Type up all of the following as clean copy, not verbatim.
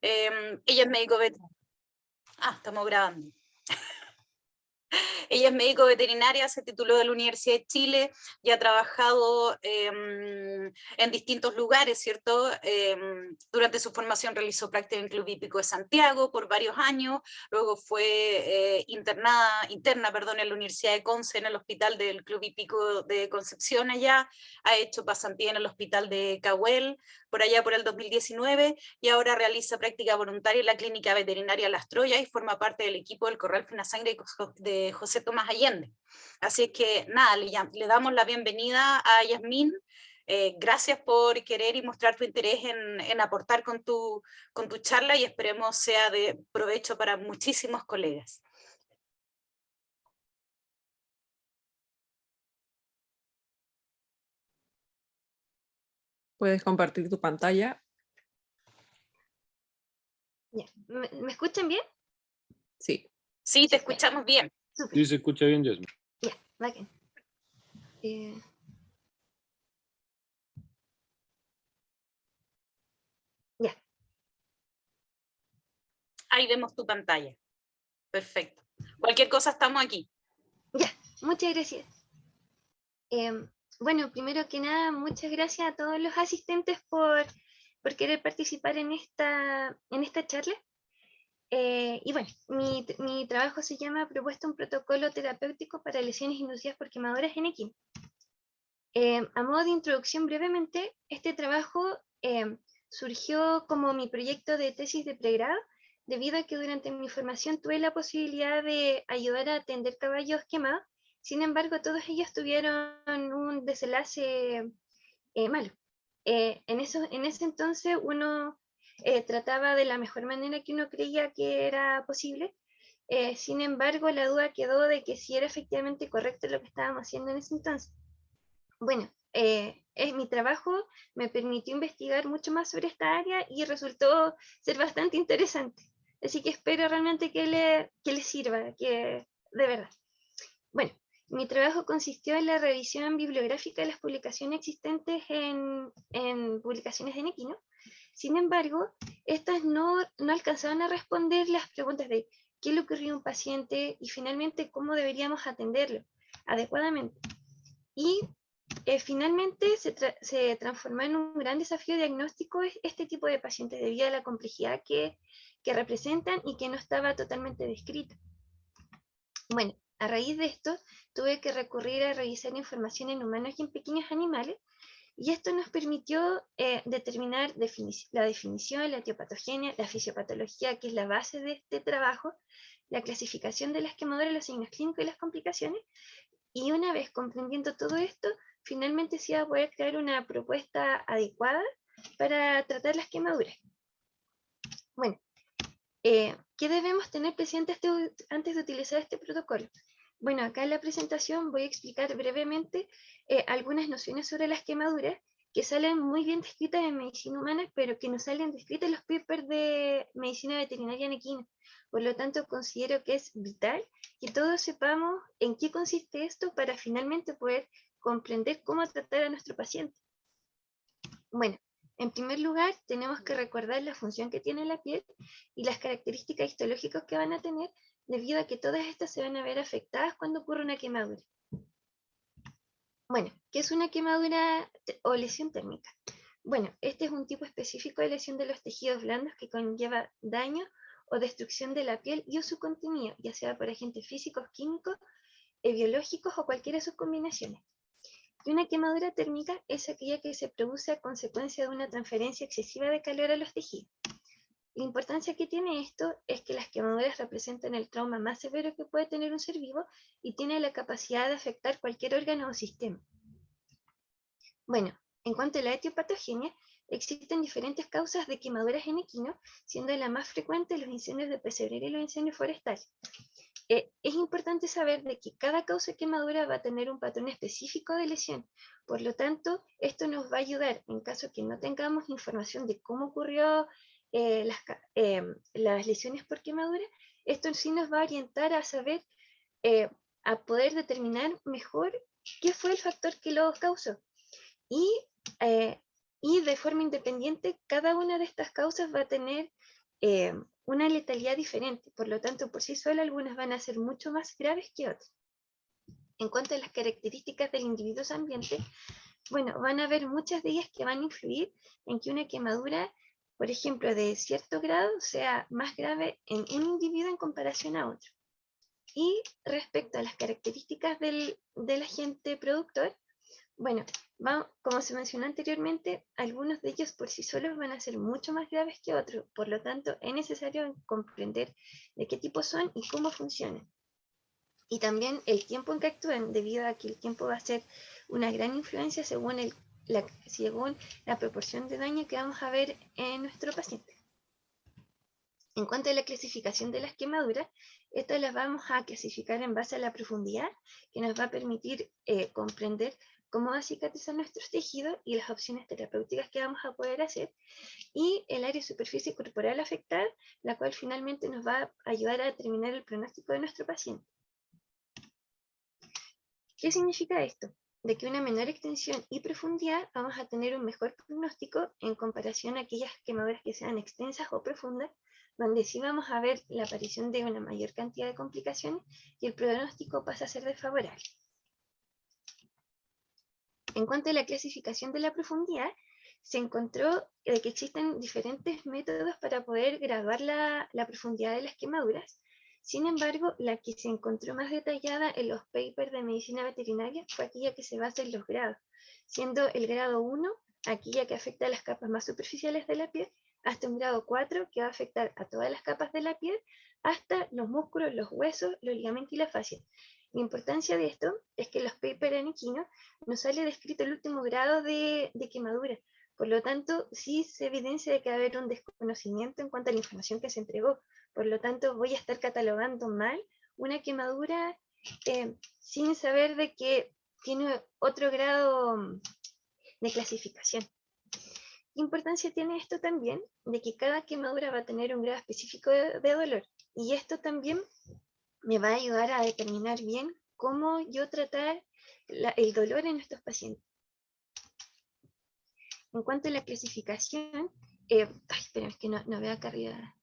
Ella es médico veterinario. Estamos grabando. Ella es médico veterinaria, se tituló de la Universidad de Chile y ha trabajado en distintos lugares, ¿cierto? Durante su formación realizó práctica en el Club Hípico de Santiago por varios años, luego fue interna en la Universidad de Conce, en el hospital del Club Hípico de Concepción allá, ha hecho pasantía en el hospital de Cahuel, por allá por el 2019, y ahora realiza práctica voluntaria en la Clínica Veterinaria Las Troyas y forma parte del equipo del Corral Finasangre de José Tomás Allende. Así que nada, le damos la bienvenida a Yasmín. Gracias por querer y mostrar tu interés en aportar con tu charla, y esperemos sea de provecho para muchísimos colegas. Puedes compartir tu pantalla. Ya. ¿Me escuchan bien? Sí. Sí, te escuchamos bien. Súper. Sí, se escucha bien, Yasmín. Ya, bacán. Ya. Ahí vemos tu pantalla. Perfecto. Cualquier cosa, estamos aquí. Ya, muchas gracias. Bueno, primero que nada, muchas gracias a todos los asistentes por querer participar en esta charla. Y bueno, mi trabajo se llama Propuesta un protocolo terapéutico para lesiones inducidas por quemaduras en equino. A modo de introducción brevemente, este trabajo surgió como mi proyecto de tesis de pregrado, debido a que durante mi formación tuve la posibilidad de ayudar a atender caballos quemados. Sin embargo, todos ellos tuvieron un desenlace malo. En ese entonces uno trataba de la mejor manera que uno creía que era posible. Sin embargo, la duda quedó de que si era efectivamente correcto lo que estábamos haciendo en ese entonces. Bueno, mi trabajo me permitió investigar mucho más sobre esta área y resultó ser bastante interesante. Así que espero realmente que le sirva, que de verdad. Bueno, mi trabajo consistió en la revisión bibliográfica de las publicaciones existentes en publicaciones de equino. Sin embargo, estas no alcanzaban a responder las preguntas de qué le ocurrió a un paciente y finalmente cómo deberíamos atenderlo adecuadamente. Y finalmente se transformó en un gran desafío diagnóstico este tipo de pacientes debido a la complejidad que representan y que no estaba totalmente descrita. Bueno, a raíz de esto tuve que recurrir a revisar información en humanos y en pequeños animales, y esto nos permitió determinar la definición, la etiopatogenia, la fisiopatología, que es la base de este trabajo, la clasificación de las quemaduras, los signos clínicos y las complicaciones. Y una vez comprendiendo todo esto, finalmente se iba a poder crear una propuesta adecuada para tratar las quemaduras. Bueno, ¿qué debemos tener presente antes de utilizar este protocolo? Bueno, acá en la presentación voy a explicar brevemente algunas nociones sobre las quemaduras que salen muy bien descritas en medicina humana, pero que no salen descritas en los papers de medicina veterinaria en equino. Por lo tanto, considero que es vital que todos sepamos en qué consiste esto para finalmente poder comprender cómo tratar a nuestro paciente. Bueno, en primer lugar, tenemos que recordar la función que tiene la piel y las características histológicas que van a tener, debido a que todas estas se van a ver afectadas cuando ocurre una quemadura. Bueno, ¿qué es una quemadura o lesión térmica? Bueno, este es un tipo específico de lesión de los tejidos blandos que conlleva daño o destrucción de la piel y o su contenido, ya sea por agentes físicos, químicos, biológicos o cualquiera de sus combinaciones. Y una quemadura térmica es aquella que se produce a consecuencia de una transferencia excesiva de calor a los tejidos. La importancia que tiene esto es que las quemaduras representan el trauma más severo que puede tener un ser vivo y tiene la capacidad de afectar cualquier órgano o sistema. Bueno, en cuanto a la etiopatogenia, existen diferentes causas de quemaduras en equino, siendo la más frecuente los incendios de pesebrera y los incendios forestales. Es importante saber de que cada causa de quemadura va a tener un patrón específico de lesión. Por lo tanto, esto nos va a ayudar en caso que no tengamos información de cómo ocurrió las lesiones por quemadura. Esto sí nos va a orientar a saber, a poder determinar mejor qué fue el factor que lo causó. Y de forma independiente, cada una de estas causas va a tener una letalidad diferente. Por lo tanto, por sí solas, algunas van a ser mucho más graves que otras. En cuanto a las características del individuo ambiente, bueno, van a haber muchas de ellas que van a influir en que una quemadura, por ejemplo, de cierto grado, sea más grave en un individuo en comparación a otro. Y respecto a las características del agente productor, bueno, como se mencionó anteriormente, algunos de ellos por sí solos van a ser mucho más graves que otros, por lo tanto es necesario comprender de qué tipo son y cómo funcionan. Y también el tiempo en que actúan, debido a que el tiempo va a ser una gran influencia según la proporción de daño que vamos a ver en nuestro paciente. En cuanto a la clasificación de las quemaduras, estas las vamos a clasificar en base a la profundidad, que nos va a permitir comprender cómo va a cicatrizar nuestros tejidos y las opciones terapéuticas que vamos a poder hacer, y el área de superficie corporal afectada, la cual finalmente nos va a ayudar a determinar el pronóstico de nuestro paciente. ¿Qué significa esto? De que una menor extensión y profundidad vamos a tener un mejor pronóstico en comparación a aquellas quemaduras que sean extensas o profundas, donde sí vamos a ver la aparición de una mayor cantidad de complicaciones y el pronóstico pasa a ser desfavorable. En cuanto a la clasificación de la profundidad, se encontró que existen diferentes métodos para poder graduar la profundidad de las quemaduras. Sin embargo, la que se encontró más detallada en los papers de medicina veterinaria fue aquella que se basa en los grados, siendo el grado 1 aquella que afecta a las capas más superficiales de la piel, hasta un grado 4 que va a afectar a todas las capas de la piel, hasta los músculos, los huesos, los ligamentos y la fascia. La importancia de esto es que en los papers en equino no sale descrito el último grado de quemadura. Por lo tanto, sí se evidencia de que va a haber un desconocimiento en cuanto a la información que se entregó. Por lo tanto, voy a estar catalogando mal una quemadura sin saber de que tiene otro grado de clasificación. ¿Qué importancia tiene esto también? De que cada quemadura va a tener un grado específico de dolor. Y esto también me va a ayudar a determinar bien cómo yo tratar el dolor en estos pacientes. En cuanto a la clasificación, espera, es que no veo acá arriba.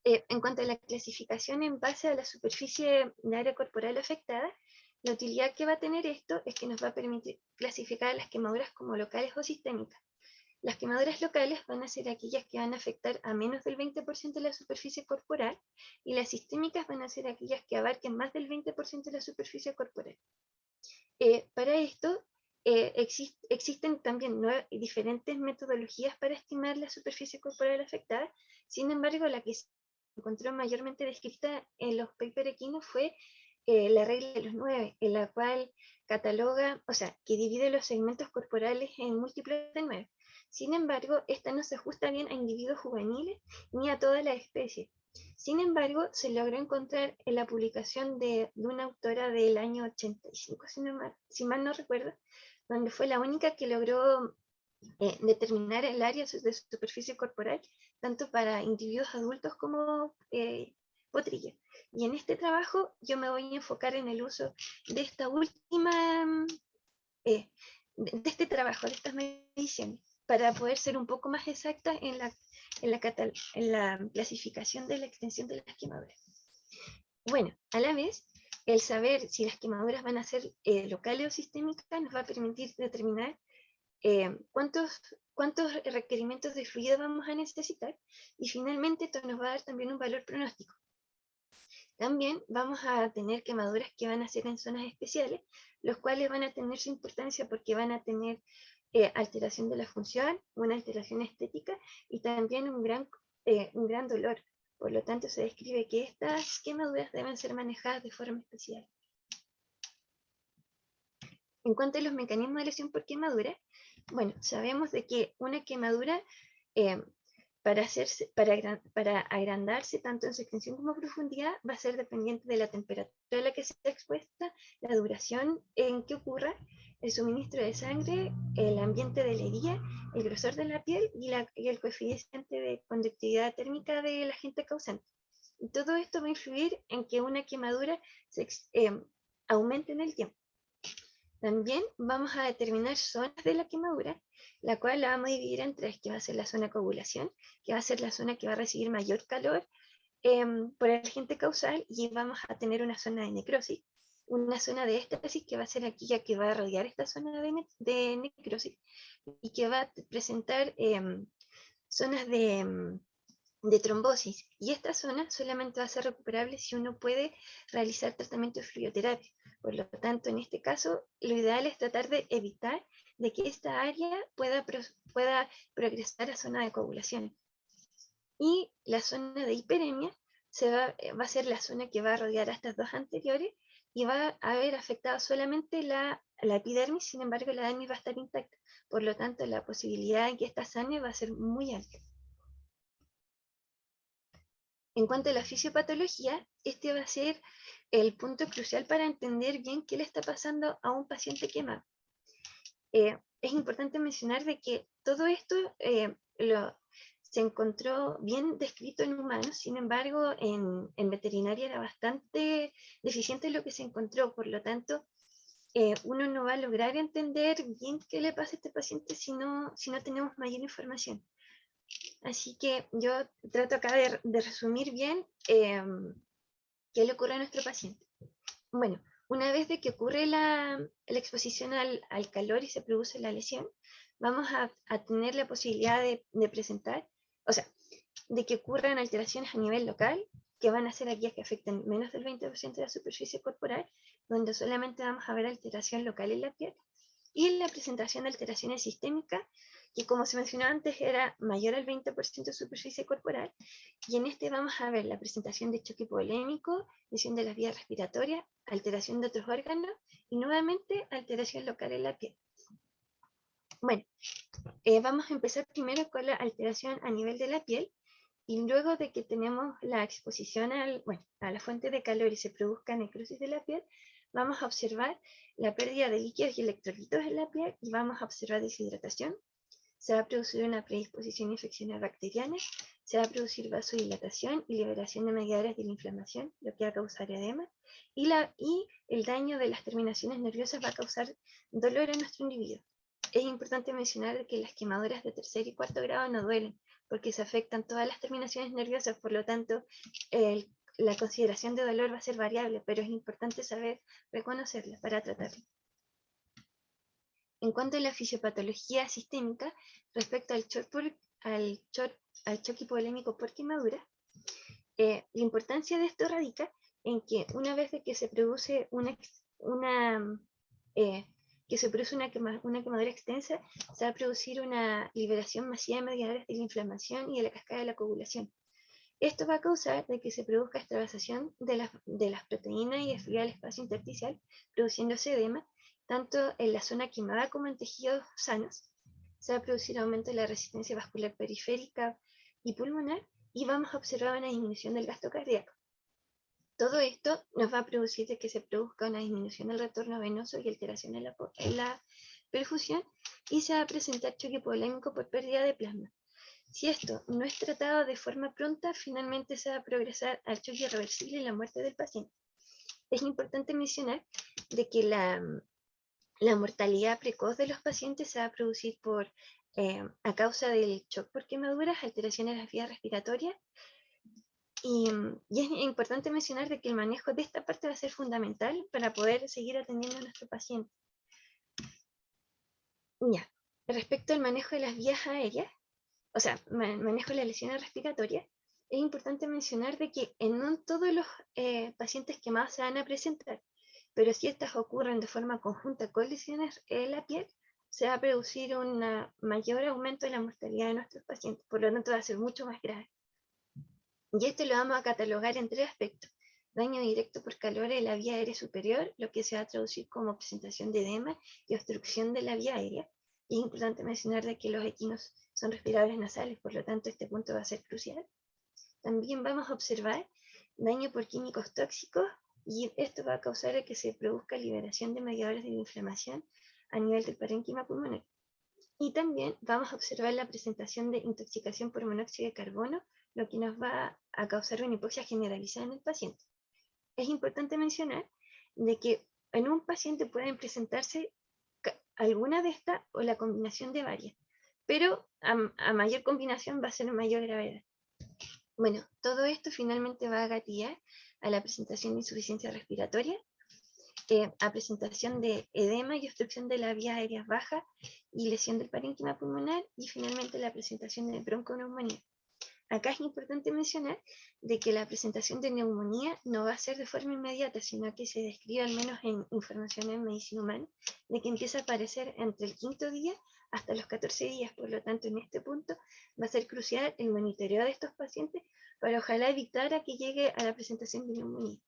En cuanto a la clasificación en base a la superficie de área corporal afectada, la utilidad que va a tener esto es que nos va a permitir clasificar las quemaduras como locales o sistémicas. Las quemaduras locales van a ser aquellas que van a afectar a menos del 20% de la superficie corporal, y las sistémicas van a ser aquellas que abarquen más del 20% de la superficie corporal. Para esto, existen también diferentes metodologías para estimar la superficie corporal afectada. Sin embargo, la que se encontró mayormente descrita en los papers equinos fue la regla de los 9, en la cual cataloga, o sea, que divide los segmentos corporales en múltiplos de 9. Sin embargo, esta no se ajusta bien a individuos juveniles ni a toda la especie. Sin embargo, se logró encontrar en la publicación de una autora del año 85, si mal no recuerdo, donde fue la única que logró determinar el área de superficie corporal, tanto para individuos adultos como potrillas. Y en este trabajo yo me voy a enfocar en el uso de esta última, de este trabajo, de estas mediciones, para poder ser un poco más exacta en la clasificación de la extensión de las quemaduras. Bueno, a la vez, el saber si las quemaduras van a ser locales o sistémicas nos va a permitir determinar cuántos requerimientos de fluido vamos a necesitar, y finalmente esto nos va a dar también un valor pronóstico. También vamos a tener quemaduras que van a ser en zonas especiales, los cuales van a tener su importancia porque van a tener alteración de la función, una alteración estética y también un gran dolor. Por lo tanto, se describe que estas quemaduras deben ser manejadas de forma especial. En cuanto a los mecanismos de lesión por quemadura, bueno, sabemos de que una quemadura, para agrandarse tanto en su extensión como profundidad, va a ser dependiente de la temperatura a la que sea expuesta, la duración en que ocurra, el suministro de sangre, el ambiente de la herida, el grosor de la piel y el coeficiente de conductividad térmica del agente causante. Y todo esto va a influir en que una quemadura aumente en el tiempo. También vamos a determinar zonas de la quemadura, la cual la vamos a dividir en tres, que va a ser la zona de coagulación, que va a ser la zona que va a recibir mayor calor por el agente causal, y vamos a tener una zona de necrosis, una zona de éstasis que va a ser aquella que va a rodear esta zona de necrosis y que va a presentar zonas de trombosis. Y esta zona solamente va a ser recuperable si uno puede realizar tratamiento de fluidoterapia. Por lo tanto, en este caso, lo ideal es tratar de evitar de que esta área pueda progresar a zona de coagulación. Y la zona de hiperemia va a ser la zona que va a rodear a estas dos anteriores y va a haber afectado solamente la epidermis, sin embargo la dermis va a estar intacta. Por lo tanto, la posibilidad de que esta sane va a ser muy alta. En cuanto a la fisiopatología, este va a ser el punto crucial para entender bien qué le está pasando a un paciente quemado. Es importante mencionar de que todo esto se encontró bien descrito en humanos, sin embargo, en veterinaria era bastante deficiente lo que se encontró, por lo tanto, uno no va a lograr entender bien qué le pasa a este paciente si no tenemos mayor información. Así que yo trato acá de resumir bien qué le ocurre a nuestro paciente. Bueno, una vez de que ocurre la exposición al calor y se produce la lesión, vamos a tener la posibilidad de presentar, o sea, de que ocurran alteraciones a nivel local, que van a ser aquellas que afecten menos del 20% de la superficie corporal, donde solamente vamos a ver alteración local en la piel, y la presentación de alteraciones sistémicas, que como se mencionó antes era mayor al 20% de superficie corporal, y en este vamos a ver la presentación de choque hipovolémico, lesión de las vías respiratorias, alteración de otros órganos y nuevamente alteración local en la piel. Bueno, vamos a empezar primero con la alteración a nivel de la piel, y luego de que tenemos la exposición a la fuente de calor y se produzca necrosis de la piel, vamos a observar la pérdida de líquidos y electrolitos en la piel y vamos a observar deshidratación. Se va a producir una predisposición a infecciones bacterianas, se va a producir vasodilatación y liberación de mediadores de la inflamación, lo que va a causar edema, y el daño de las terminaciones nerviosas va a causar dolor en nuestro individuo. Es importante mencionar que las quemaduras de tercer y cuarto grado no duelen, porque se afectan todas las terminaciones nerviosas, por lo tanto, la consideración de dolor va a ser variable, pero es importante saber reconocerla para tratarla. En cuanto a la fisiopatología sistémica, respecto al choque hipovolémico por quemadura, la importancia de esto radica en que una vez que se produce una quemadura extensa, se va a producir una liberación masiva de mediadores de la inflamación y de la cascada de la coagulación. Esto va a causar de que se produzca extravasación de las proteínas y desfluya al espacio intersticial, produciéndose edema, tanto en la zona quemada como en tejidos sanos. Se va a producir aumento de la resistencia vascular periférica y pulmonar, y vamos a observar una disminución del gasto cardíaco. Todo esto nos va a producir de que se produzca una disminución del retorno venoso y alteración en la perfusión, y se va a presentar choque hipovolémico por pérdida de plasma. Si esto no es tratado de forma pronta, finalmente se va a progresar al choque irreversible y la muerte del paciente. Es importante mencionar de que la mortalidad precoz de los pacientes se va a producir a causa del shock por quemaduras, alteraciones de las vías respiratorias, y es importante mencionar de que el manejo de esta parte va a ser fundamental para poder seguir atendiendo a nuestro paciente. Ya, respecto al manejo de las vías aéreas, o sea, manejo de las lesiones respiratorias, es importante mencionar de que no todos los pacientes quemados se van a presentar, pero si estas ocurren de forma conjunta con lesiones en la piel, se va a producir un mayor aumento de la mortalidad de nuestros pacientes, por lo tanto va a ser mucho más grave. Y esto lo vamos a catalogar en tres aspectos: daño directo por calor en la vía aérea superior, lo que se va a traducir como presentación de edema y obstrucción de la vía aérea. Y es importante mencionar de que los equinos son respiradores nasales, por lo tanto este punto va a ser crucial. También vamos a observar daño por químicos tóxicos, y esto va a causar que se produzca liberación de mediadores de la inflamación a nivel del parénquima pulmonar. Y también vamos a observar la presentación de intoxicación por monóxido de carbono, lo que nos va a causar una hipoxia generalizada en el paciente. Es importante mencionar de que en un paciente pueden presentarse alguna de estas o la combinación de varias, pero a mayor combinación va a ser mayor gravedad. Bueno, todo esto finalmente va a gatillar a la presentación de insuficiencia respiratoria, a presentación de edema y obstrucción de las vías aéreas bajas y lesión del parénquima pulmonar, y finalmente la presentación de bronconeumonía. Acá es importante mencionar de que la presentación de neumonía no va a ser de forma inmediata, sino que se describe, al menos en información en medicina humana, de que empieza a aparecer entre el 5.º día hasta los 14 días. Por lo tanto, en este punto va a ser crucial el monitoreo de estos pacientes para ojalá evitar a que llegue a la presentación de neumonía.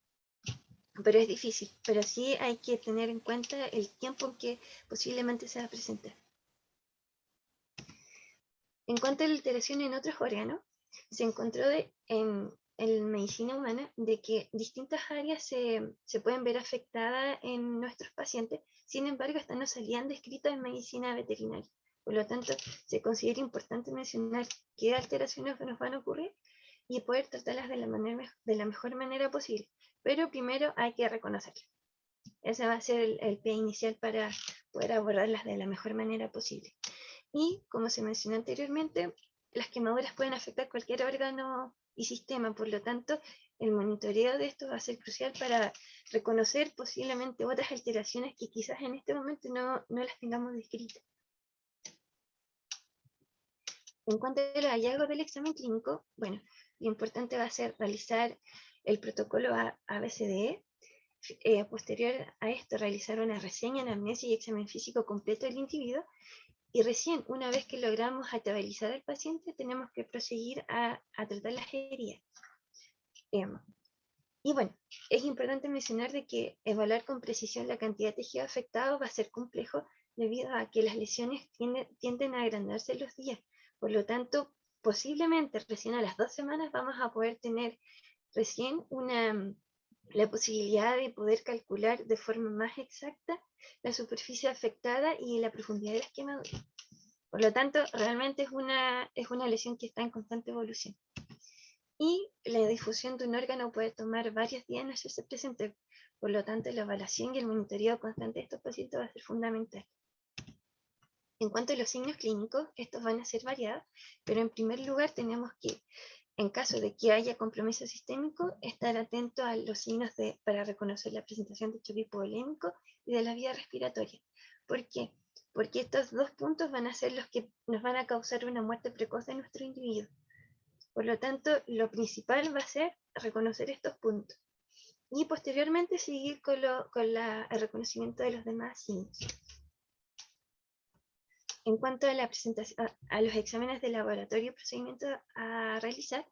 Pero es difícil, pero sí hay que tener en cuenta el tiempo en que posiblemente se va a presentar. En cuanto a la alteración en otros órganos, se encontró en medicina humana de que distintas áreas se pueden ver afectadas en nuestros pacientes. Sin embargo, estas no salían descritas en medicina veterinaria. Por lo tanto, se considera importante mencionar qué alteraciones nos van a ocurrir y poder tratarlas de la mejor manera posible. Pero primero hay que reconocerlas. Ese va a ser el pie inicial para poder abordarlas de la mejor manera posible. Y, como se mencionó anteriormente, las quemaduras pueden afectar cualquier órgano y sistema. Por lo tanto, el monitoreo de esto va a ser crucial para reconocer posiblemente otras alteraciones que quizás en este momento no las tengamos descritas. En cuanto a los hallazgos del examen clínico, bueno, lo importante va a ser realizar el protocolo ABCDE. Posterior a esto, realizar una reseña, anamnesis y examen físico completo del individuo. Y recién, una vez que logramos estabilizar al paciente, tenemos que proseguir a tratar las heridas. Y bueno, es importante mencionar de que evaluar con precisión la cantidad de tejido afectado va a ser complejo debido a que las lesiones tienden a agrandarse en los días. Por lo tanto, posiblemente recién a las 2 semanas vamos a poder tener recién la posibilidad de poder calcular de forma más exacta la superficie afectada y la profundidad de las quemaduras. Por lo tanto, realmente es una lesión que está en constante evolución. Y la difusión de un órgano puede tomar varios días en hacerse presente. Por lo tanto, la evaluación y el monitoreo constante de estos pacientes va a ser fundamental. En cuanto a los signos clínicos, estos van a ser variados, pero en primer lugar tenemos que, en caso de que haya compromiso sistémico, estar atento a los signos para reconocer la presentación de choque hipovolémico y de la vía respiratoria. ¿Por qué? Porque estos dos puntos van a ser los que nos van a causar una muerte precoz de nuestro individuo. Por lo tanto, lo principal va a ser reconocer estos puntos y posteriormente seguir con el reconocimiento de los demás signos. En cuanto a la presentación, a los exámenes de laboratorio y procedimientos a realizar,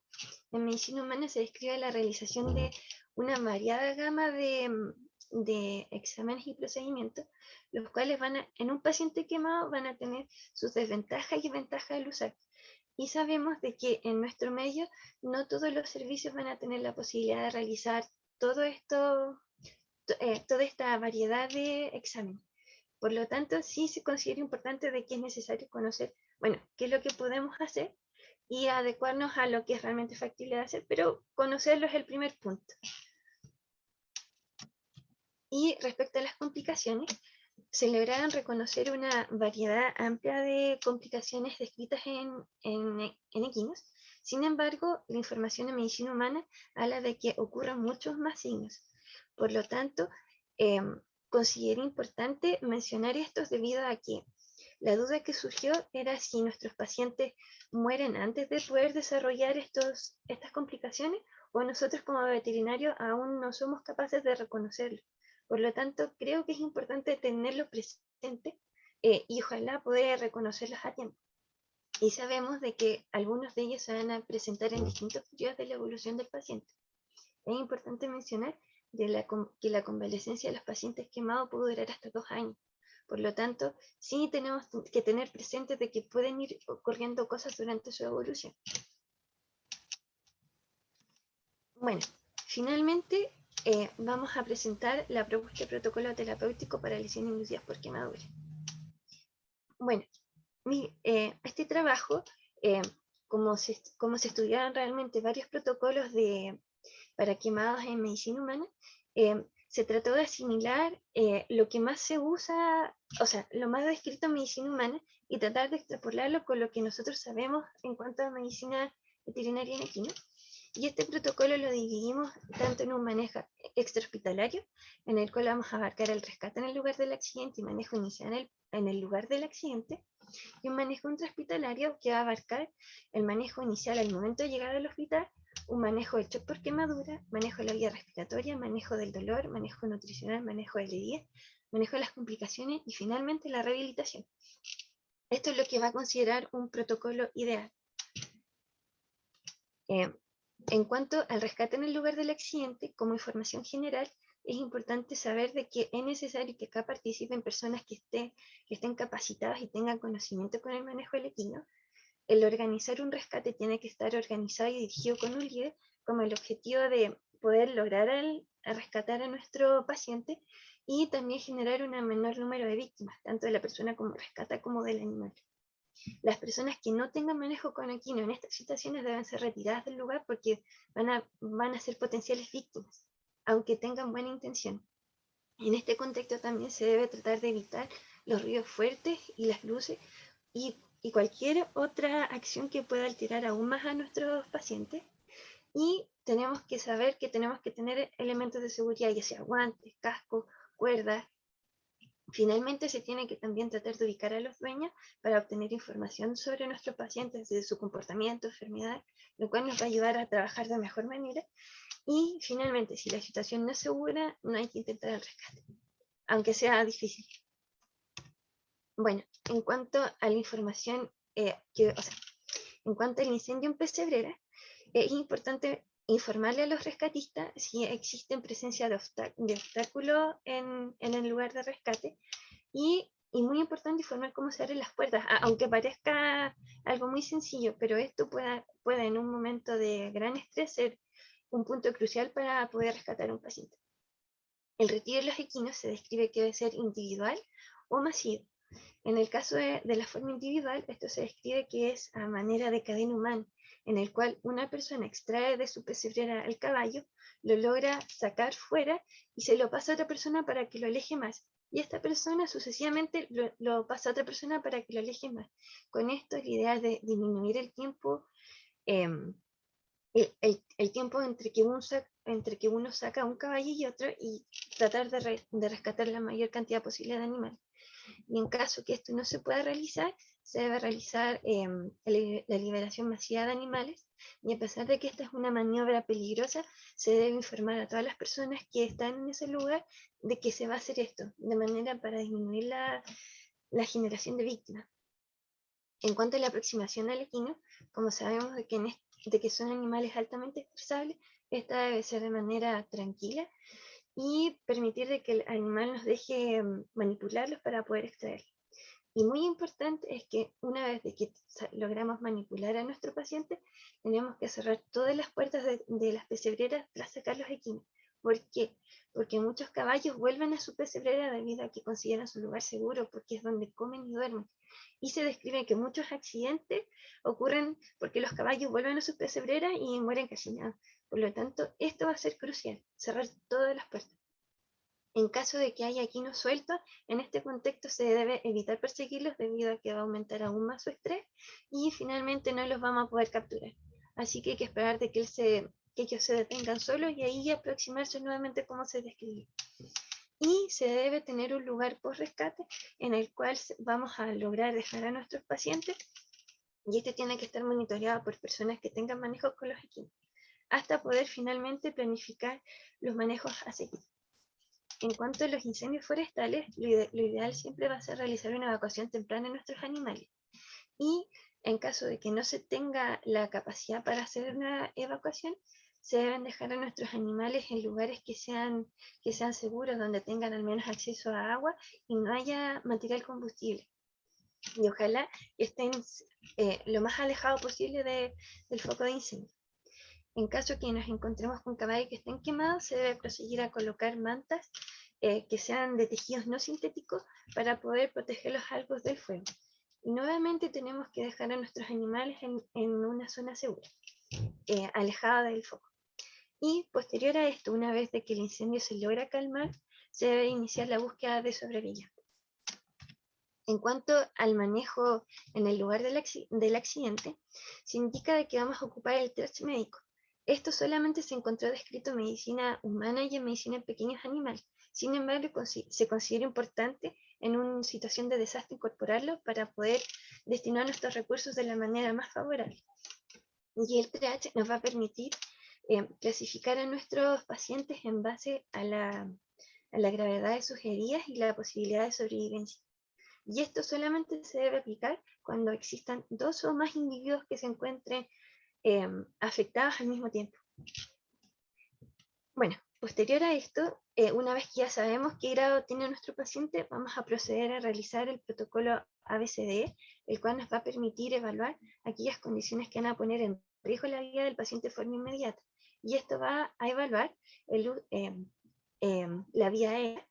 en medicina humana se describe la realización de una variada gama de exámenes y procedimientos, los cuales en un paciente quemado van a tener sus desventajas y ventajas al usar. Y sabemos de que en nuestro medio no todos los servicios van a tener la posibilidad de realizar todo esto, toda esta variedad de exámenes. Por lo tanto, sí se considera importante de que es necesario conocer, bueno, qué es lo que podemos hacer y adecuarnos a lo que es realmente factible de hacer, pero conocerlo es el primer punto. Y respecto a las complicaciones, se lograron reconocer una variedad amplia de complicaciones descritas en equinos. Sin embargo, la información en medicina humana habla de que ocurren muchos más signos. Por lo tanto, considero importante mencionar estos debido a que la duda que surgió era si nuestros pacientes mueren antes de poder desarrollar estas complicaciones o nosotros como veterinarios aún no somos capaces de reconocerlo. Por lo tanto, creo que es importante tenerlo presente y ojalá poder reconocerlos a tiempo. Y sabemos de que algunos de ellos se van a presentar en distintos periodos de la evolución del paciente. Es importante mencionar que la convalecencia de los pacientes quemados puede durar hasta 2 años. Por lo tanto, sí tenemos que tener presente de que pueden ir ocurriendo cosas durante su evolución. Bueno, finalmente vamos a presentar la propuesta de protocolo terapéutico para lesiones inducidas por quemadura. Bueno, este trabajo, como se estudiaron realmente varios protocolos para quemados en medicina humana, se trató de asimilar lo que más se usa, o sea, lo más descrito en medicina humana y tratar de extrapolarlo con lo que nosotros sabemos en cuanto a medicina veterinaria en equino. Y este protocolo lo dividimos tanto en un manejo extrahospitalario, en el cual vamos a abarcar el rescate en el lugar del accidente y manejo inicial en el lugar del accidente, y un manejo intrahospitalario que va a abarcar el manejo inicial al momento de llegar al hospital, un manejo del shock por quemadura, manejo de la vía respiratoria, manejo del dolor, manejo nutricional, manejo de heridas, manejo de las complicaciones y finalmente la rehabilitación. Esto es lo que va a considerar un protocolo ideal. En cuanto al rescate en el lugar del accidente, como información general, es importante saber de que es necesario que acá participen personas que estén capacitadas y tengan conocimiento con el manejo del equino. El organizar un rescate tiene que estar organizado y dirigido con un líder, con el objetivo de poder lograr rescatar a nuestro paciente y también generar un menor número de víctimas, tanto de la persona como rescata como del animal. Las personas que no tengan manejo con equino en estas situaciones deben ser retiradas del lugar porque van a ser potenciales víctimas, aunque tengan buena intención. En este contexto también se debe tratar de evitar los ruidos fuertes y las luces y cualquier otra acción que pueda alterar aún más a nuestros pacientes. Y tenemos que saber que tenemos que tener elementos de seguridad, ya sea guantes, casco, cuerdas. Finalmente, se tiene que también tratar de ubicar a los dueños para obtener información sobre nuestros pacientes, de su comportamiento, enfermedad, lo cual nos va a ayudar a trabajar de mejor manera. Y finalmente, si la situación no es segura, no hay que intentar el rescate, aunque sea difícil. Bueno, en cuanto a la información, en cuanto al incendio en pesebrera, es importante informarle a los rescatistas si existen presencia de obstáculos en el lugar de rescate y muy importante informar cómo se abren las puertas, aunque parezca algo muy sencillo, pero esto puede en un momento de gran estrés ser un punto crucial para poder rescatar a un paciente. El retiro de los equinos se describe que debe ser individual o masivo. En el caso de la forma individual, esto se describe que es a manera de cadena humana, en el cual una persona extrae de su pesebrera al caballo, lo logra sacar fuera y se lo pasa a otra persona para que lo aleje más. Y esta persona sucesivamente lo pasa a otra persona para que lo aleje más. Con esto la idea es de disminuir el tiempo, el tiempo entre que uno saca un caballo y otro y tratar de rescatar la mayor cantidad posible de animales. Y en caso que esto no se pueda realizar, se debe realizar la liberación masiva de animales, y a pesar de que esta es una maniobra peligrosa, se debe informar a todas las personas que están en ese lugar de que se va a hacer esto, de manera para disminuir la generación de víctimas. En cuanto a la aproximación al equino, como sabemos de que son animales altamente estresables, esta debe ser de manera tranquila y permitir de que el animal nos deje manipularlos para poder extraerlos. Y muy importante es que una vez de que logramos manipular a nuestro paciente, tenemos que cerrar todas las puertas de las pesebreras tras sacar los equinos. ¿Por qué? Porque muchos caballos vuelven a su pesebrera debido a que consideran su lugar seguro, porque es donde comen y duermen. Y se describe que muchos accidentes ocurren porque los caballos vuelven a sus pesebreras y mueren calcinados. Por lo tanto, esto va a ser crucial, cerrar todas las puertas. En caso de que haya equinos sueltos, en este contexto se debe evitar perseguirlos debido a que va a aumentar aún más su estrés y finalmente no los vamos a poder capturar. Así que hay que esperar de que ellos se detengan solos y ahí aproximarse nuevamente como se describe. Y se debe tener un lugar post rescate en el cual vamos a lograr dejar a nuestros pacientes, y este tiene que estar monitoreado por personas que tengan manejos con los equinos, hasta poder finalmente planificar los manejos a seguir. En cuanto a los incendios forestales, lo ideal siempre va a ser realizar una evacuación temprana de nuestros animales. Y en caso de que no se tenga la capacidad para hacer una evacuación, se deben dejar a nuestros animales en lugares que sean seguros, donde tengan al menos acceso a agua y no haya material combustible. Y ojalá estén lo más alejado posible del foco de incendio. En caso que nos encontremos con caballos que estén quemados, se debe proseguir a colocar mantas que sean de tejidos no sintéticos para poder protegerlos algo del fuego. Y nuevamente tenemos que dejar a nuestros animales en una zona segura, alejada del foco. Y posterior a esto, una vez de que el incendio se logra calmar, se debe iniciar la búsqueda de sobrevivientes. En cuanto al manejo en el lugar del accidente, se indica de que vamos a ocupar el trash médico. Esto solamente se encontró descrito en medicina humana y en medicina en pequeños animales. Sin embargo, se considera importante en una situación de desastre incorporarlo para poder destinar nuestros recursos de la manera más favorable. Y el trash nos va a permitir clasificar a nuestros pacientes en base a la gravedad de sus heridas y la posibilidad de sobrevivencia. Y esto solamente se debe aplicar cuando existan 2 o más individuos que se encuentren afectados al mismo tiempo. Bueno, posterior a esto, una vez que ya sabemos qué grado tiene nuestro paciente, vamos a proceder a realizar el protocolo ABCDE, el cual nos va a permitir evaluar aquellas condiciones que van a poner en riesgo la vida del paciente de forma inmediata. Y esto va a evaluar la vía aérea,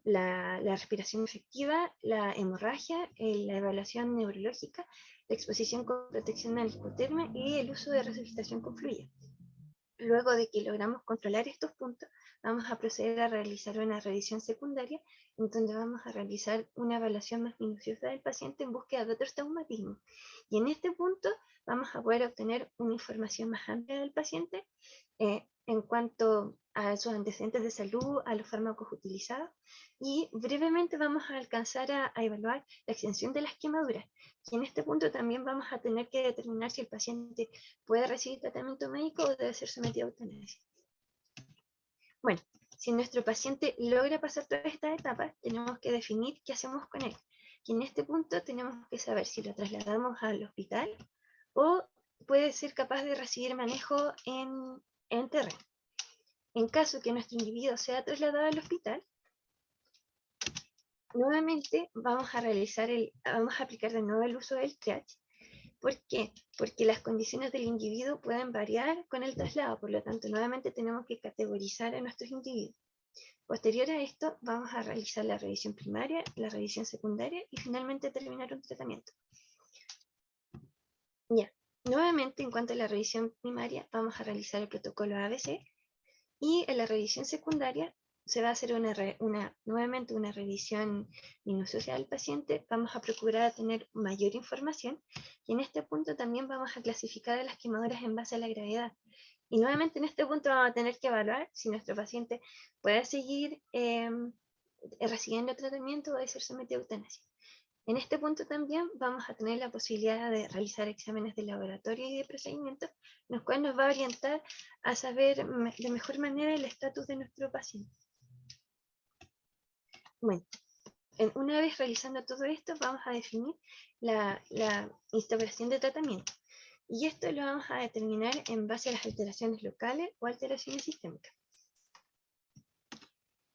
la respiración efectiva, la hemorragia, la evaluación neurológica, la exposición con protección al hipotermia y el uso de resuscitación con fluido. Luego de que logramos controlar estos puntos, vamos a proceder a realizar una revisión secundaria, en donde vamos a realizar una evaluación más minuciosa del paciente en búsqueda de otros traumatismos. Y en este punto vamos a poder obtener una información más amplia del paciente en cuanto a sus antecedentes de salud, a los fármacos utilizados, y brevemente vamos a alcanzar a evaluar la extensión de las quemaduras. Y en este punto también vamos a tener que determinar si el paciente puede recibir tratamiento médico o debe ser sometido a eutanasia. Bueno, si nuestro paciente logra pasar todas estas etapas, tenemos que definir qué hacemos con él. Y en este punto tenemos que saber si lo trasladamos al hospital o puede ser capaz de recibir manejo en terreno. En caso que nuestro individuo sea trasladado al hospital, nuevamente vamos a aplicar de nuevo el uso del triage. ¿Por qué? Porque las condiciones del individuo pueden variar con el traslado, por lo tanto, nuevamente tenemos que categorizar a nuestros individuos. Posterior a esto, vamos a realizar la revisión primaria, la revisión secundaria y finalmente terminar un tratamiento. Ya, nuevamente, en cuanto a la revisión primaria, vamos a realizar el protocolo ABC y en la revisión secundaria se va a hacer nuevamente una revisión minuciosa del paciente. Vamos a procurar tener mayor información y en este punto también vamos a clasificar a las quemaduras en base a la gravedad. Y nuevamente en este punto vamos a tener que evaluar si nuestro paciente puede seguir recibiendo tratamiento o debe ser sometido a eutanasia. En este punto también vamos a tener la posibilidad de realizar exámenes de laboratorio y de procedimientos, los cuales nos va a orientar a saber de mejor manera el estatus de nuestro paciente. Bueno, una vez realizando todo esto, vamos a definir la instauración de tratamiento. Y esto lo vamos a determinar en base a las alteraciones locales o alteraciones sistémicas.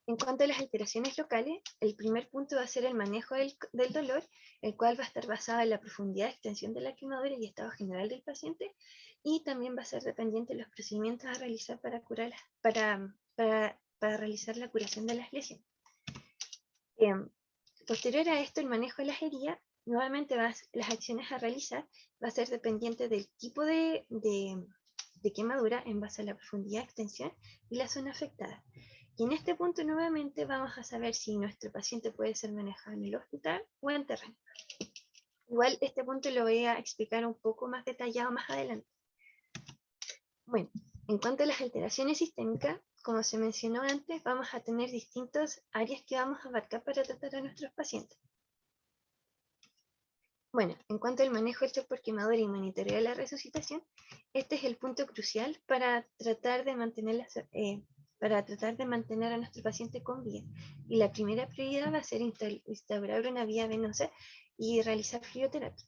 En cuanto a las alteraciones locales, el primer punto va a ser el manejo del dolor, el cual va a estar basado en la profundidad, extensión de la quemadura y estado general del paciente, y también va a ser dependiente de los procedimientos a realizar para realizar la curación de las lesiones. Posterior a esto, el manejo de las heridas, nuevamente las acciones a realizar va a ser dependiente del tipo de quemadura en base a la profundidad, extensión y la zona afectada. Y en este punto nuevamente vamos a saber si nuestro paciente puede ser manejado en el hospital o en terreno. Igual este punto lo voy a explicar un poco más detallado más adelante. Bueno, en cuanto a las alteraciones sistémicas, como se mencionó antes, vamos a tener distintas áreas que vamos a abarcar para tratar a nuestros pacientes. Bueno, en cuanto al manejo del shock por quemadura y monitoreo de la resucitación, este es el punto crucial para tratar de mantener a nuestro paciente con vida. Y la primera prioridad va a ser instaurar una vía venosa y realizar crioterapia.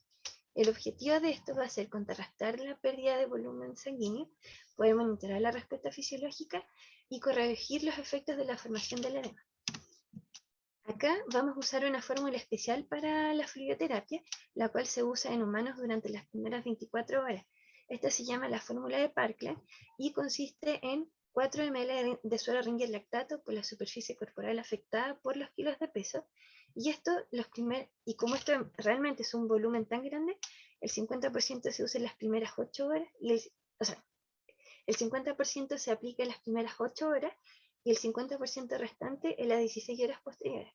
El objetivo de esto va a ser contrarrestar la pérdida de volumen sanguíneo, poder monitorar la respuesta fisiológica y corregir los efectos de la formación del edema. Acá vamos a usar una fórmula especial para la fluidoterapia, la cual se usa en humanos durante las primeras 24 horas. Esta se llama la fórmula de Parkland y consiste en 4 ml de suero Ringer lactato por la superficie corporal afectada por los kilos de peso. Y como esto realmente es un volumen tan grande, el 50% se usa en las primeras 8 horas, El 50% se aplica en las primeras 8 horas y el 50% restante en las 16 horas posteriores.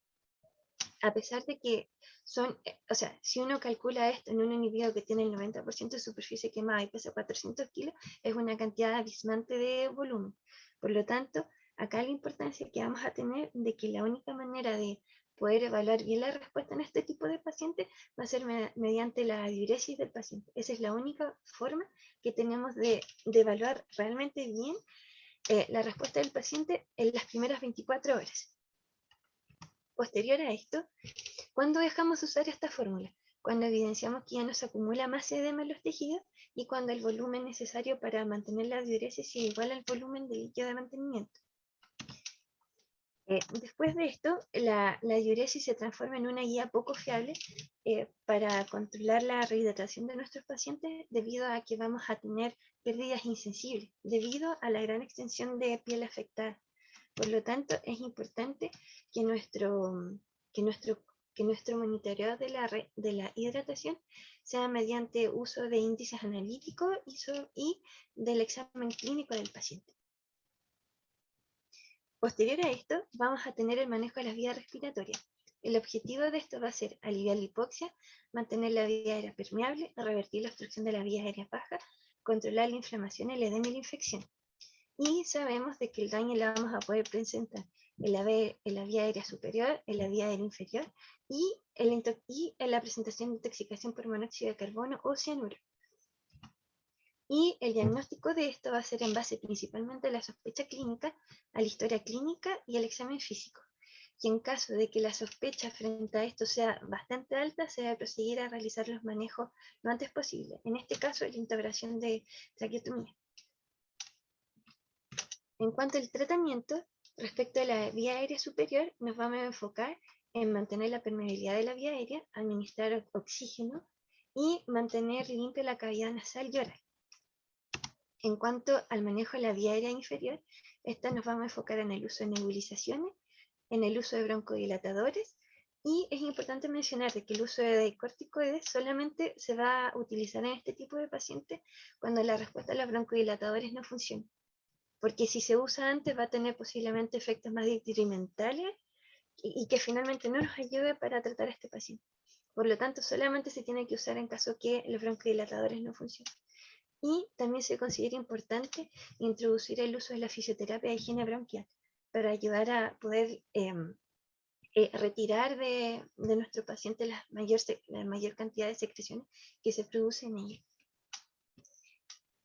A pesar de que son, o sea, si uno calcula esto en un individuo que tiene el 90% de superficie quemada y pesa 400 kilos, es una cantidad abismante de volumen. Por lo tanto, acá la importancia que vamos a tener de que la única manera de poder evaluar bien la respuesta en este tipo de pacientes va a ser mediante la diuresis del paciente. Esa es la única forma que tenemos de evaluar realmente bien la respuesta del paciente en las primeras 24 horas. Posterior a esto, ¿cuándo dejamos de usar esta fórmula? Cuando evidenciamos que ya nos acumula más edema en los tejidos y cuando el volumen necesario para mantener la diuresis es igual al volumen del líquido de mantenimiento. Después de esto, la diuresis se transforma en una guía poco fiable para controlar la rehidratación de nuestros pacientes debido a que vamos a tener pérdidas insensibles, debido a la gran extensión de piel afectada. Por lo tanto, es importante que nuestro monitoreo de la hidratación sea mediante uso de índices analíticos y del examen clínico del paciente. Posterior a esto, vamos a tener el manejo de las vías respiratorias. El objetivo de esto va a ser aliviar la hipoxia, mantener la vía aérea permeable, revertir la obstrucción de la vía aérea baja, controlar la inflamación, el edema y la infección. Y sabemos de que el daño lo vamos a poder presentar en la vía aérea superior, en la vía aérea inferior y en la presentación de intoxicación por monóxido de carbono o cianuro. Y el diagnóstico de esto va a ser en base principalmente a la sospecha clínica, a la historia clínica y al examen físico. Y en caso de que la sospecha frente a esto sea bastante alta, se debe proseguir a realizar los manejos lo antes posible. En este caso, la integración de traqueotomía. En cuanto al tratamiento, respecto a la vía aérea superior, nos vamos a enfocar en mantener la permeabilidad de la vía aérea, administrar oxígeno y mantener limpia la cavidad nasal y oral. En cuanto al manejo de la vía aérea inferior, esta nos vamos a enfocar en el uso de nebulizaciones, en el uso de broncodilatadores, y es importante mencionar que el uso de corticoides solamente se va a utilizar en este tipo de pacientes cuando la respuesta a los broncodilatadores no funciona. Porque si se usa antes va a tener posiblemente efectos más detrimentales y que finalmente no nos ayude para tratar a este paciente. Por lo tanto, solamente se tiene que usar en caso que los broncodilatadores no funcionen. Y también se considera importante introducir el uso de la fisioterapia de higiene bronquial para ayudar a poder retirar de nuestro paciente la mayor cantidad de secreciones que se producen en ellos.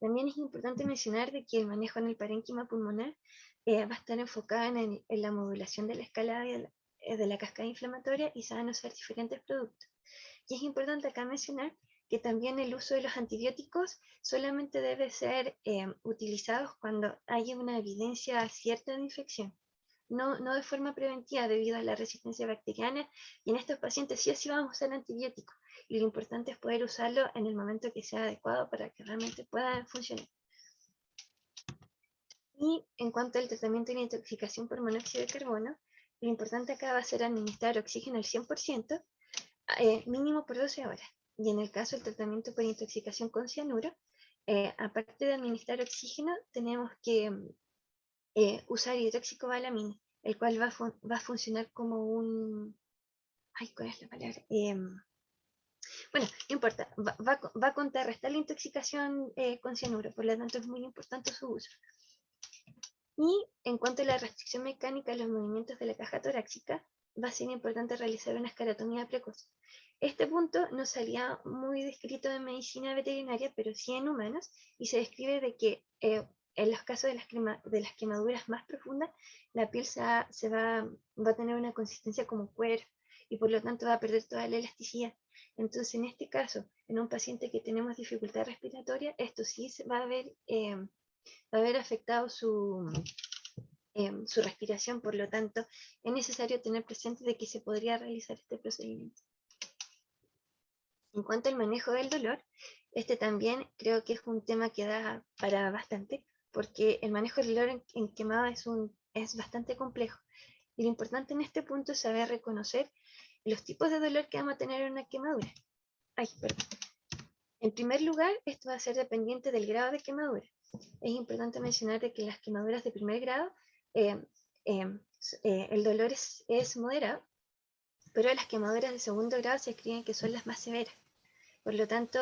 También es importante mencionar de que el manejo en el parénquima pulmonar va a estar enfocado en la modulación de la escalada de la cascada inflamatoria y se van a usar diferentes productos. Y es importante acá mencionar que también el uso de los antibióticos solamente debe ser utilizados cuando haya una evidencia cierta de infección, no de forma preventiva debido a la resistencia bacteriana, y en estos pacientes sí o sí vamos a usar antibióticos, y lo importante es poder usarlo en el momento que sea adecuado para que realmente pueda funcionar. Y en cuanto al tratamiento de la intoxicación por monóxido de carbono, lo importante acá va a ser administrar oxígeno al 100%, mínimo por 12 horas. Y en el caso del tratamiento por intoxicación con cianuro, aparte de administrar oxígeno, tenemos que usar hidroxicobalamina, el cual va a funcionar como un... Ay, ¿cuál es la palabra? Bueno, no importa, va a contrarrestar la intoxicación con cianuro, por lo tanto es muy importante su uso. Y en cuanto a la restricción mecánica de los movimientos de la caja torácica, va a ser importante realizar una esclerotomía precoz. Este punto no salía muy descrito en medicina veterinaria, pero sí en humanos, y se describe de que en los casos de las quemaduras más profundas, la piel va a tener una consistencia como cuero, y por lo tanto va a perder toda la elasticidad. Entonces, en este caso, en un paciente que tenemos dificultad respiratoria, esto sí va a haber afectado su respiración, por lo tanto, es necesario tener presente de que se podría realizar este procedimiento. En cuanto al manejo del dolor, este también creo que es un tema que da para bastante, porque el manejo del dolor en quemado es bastante complejo. Y lo importante en este punto es saber reconocer los tipos de dolor que vamos a tener en una quemadura. En primer lugar, esto va a ser dependiente del grado de quemadura. Es importante mencionar de que las quemaduras de primer grado, eh, el dolor es moderado, pero las quemaduras de segundo grado se escriben que son las más severas. Por lo tanto,